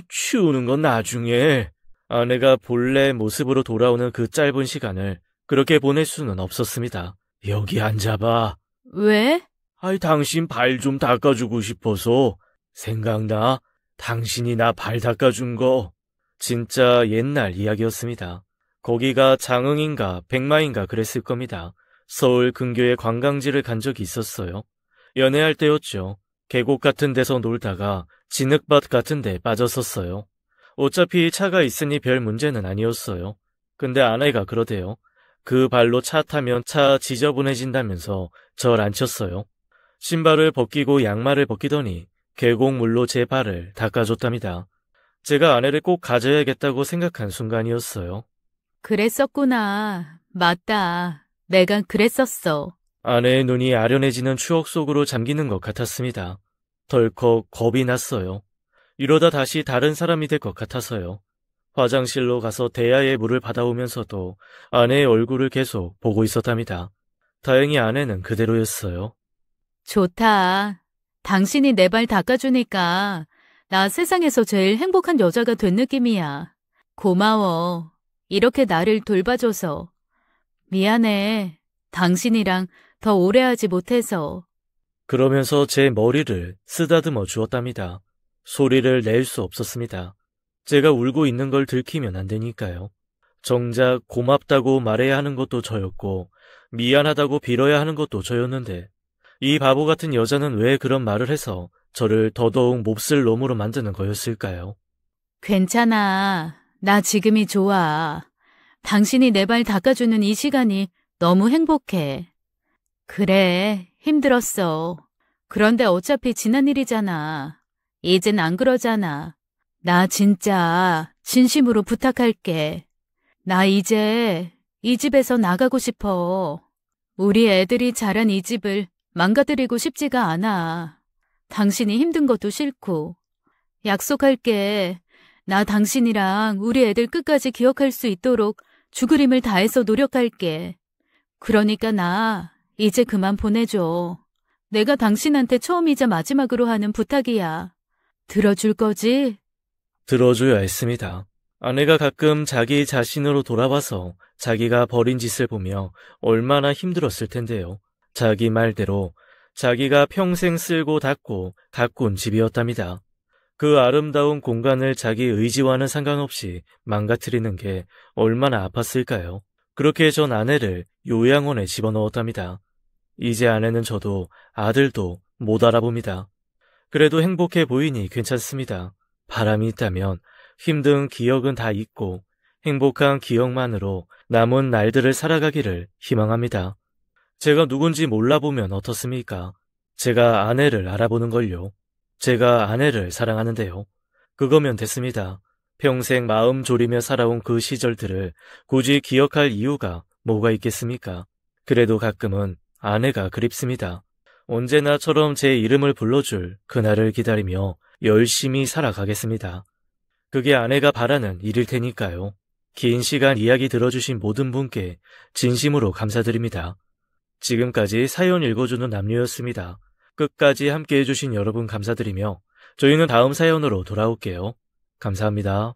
치우는 건 나중에. 아내가 본래 모습으로 돌아오는 그 짧은 시간을 그렇게 보낼 수는 없었습니다. 여기 앉아봐. 왜? 당신 발 좀 닦아주고 싶어서. 생각나? 당신이 나 발 닦아준 거. 진짜 옛날 이야기였습니다. 거기가 장흥인가 백마인가 그랬을 겁니다. 서울 근교의 관광지를 간 적이 있었어요. 연애할 때였죠. 계곡 같은 데서 놀다가 진흙밭 같은 데 빠졌었어요. 어차피 차가 있으니 별 문제는 아니었어요. 근데 아내가 그러대요. 그 발로 차 타면 차 지저분해진다면서 절 안 쳤어요. 신발을 벗기고 양말을 벗기더니 계곡물로 제 발을 닦아줬답니다. 제가 아내를 꼭 가져야겠다고 생각한 순간이었어요. 그랬었구나. 맞다. 내가 그랬었어. 아내의 눈이 아련해지는 추억 속으로 잠기는 것 같았습니다. 덜컥 겁이 났어요. 이러다 다시 다른 사람이 될 것 같아서요. 화장실로 가서 대야의 물을 받아오면서도 아내의 얼굴을 계속 보고 있었답니다. 다행히 아내는 그대로였어요. 좋다. 당신이 내 발 닦아주니까 나 세상에서 제일 행복한 여자가 된 느낌이야. 고마워. 이렇게 나를 돌봐줘서. 미안해. 당신이랑 더 오래 하지 못해서. 그러면서 제 머리를 쓰다듬어 주었답니다. 소리를 낼 수 없었습니다. 제가 울고 있는 걸 들키면 안 되니까요. 정작 고맙다고 말해야 하는 것도 저였고 미안하다고 빌어야 하는 것도 저였는데 이 바보 같은 여자는 왜 그런 말을 해서 저를 더더욱 몹쓸 놈으로 만드는 거였을까요? 괜찮아. 나 지금이 좋아. 당신이 내 발 닦아주는 이 시간이 너무 행복해. 그래, 힘들었어. 그런데 어차피 지난 일이잖아. 이젠 안 그러잖아. 나 진짜 진심으로 부탁할게. 나 이제 이 집에서 나가고 싶어. 우리 애들이 자란 이 집을 망가뜨리고 싶지가 않아. 당신이 힘든 것도 싫고. 약속할게. 나 당신이랑 우리 애들 끝까지 기억할 수 있도록 죽을 힘을 다해서 노력할게. 그러니까 나 이제 그만 보내줘. 내가 당신한테 처음이자 마지막으로 하는 부탁이야. 들어줄 거지? 들어줘야 했습니다. 아내가 가끔 자기 자신으로 돌아와서 자기가 벌인 짓을 보며 얼마나 힘들었을 텐데요. 자기 말대로 자기가 평생 쓸고 닦고 가꾼 집이었답니다. 그 아름다운 공간을 자기 의지와는 상관없이 망가뜨리는 게 얼마나 아팠을까요? 그렇게 전 아내를 요양원에 집어넣었답니다. 이제 아내는 저도 아들도 못 알아봅니다. 그래도 행복해 보이니 괜찮습니다. 바람이 있다면 힘든 기억은 다 잊고 행복한 기억만으로 남은 날들을 살아가기를 희망합니다. 제가 누군지 몰라보면 어떻습니까? 제가 아내를 알아보는 걸요. 제가 아내를 사랑하는데요. 그거면 됐습니다. 평생 마음 졸이며 살아온 그 시절들을 굳이 기억할 이유가 뭐가 있겠습니까? 그래도 가끔은 아내가 그립습니다. 언제나처럼 제 이름을 불러줄 그날을 기다리며 열심히 살아가겠습니다. 그게 아내가 바라는 일일 테니까요. 긴 시간 이야기 들어주신 모든 분께 진심으로 감사드립니다. 지금까지 사연 읽어주는 남녀였습니다. 끝까지 함께 해주신 여러분 감사드리며 저희는 다음 사연으로 돌아올게요. 감사합니다.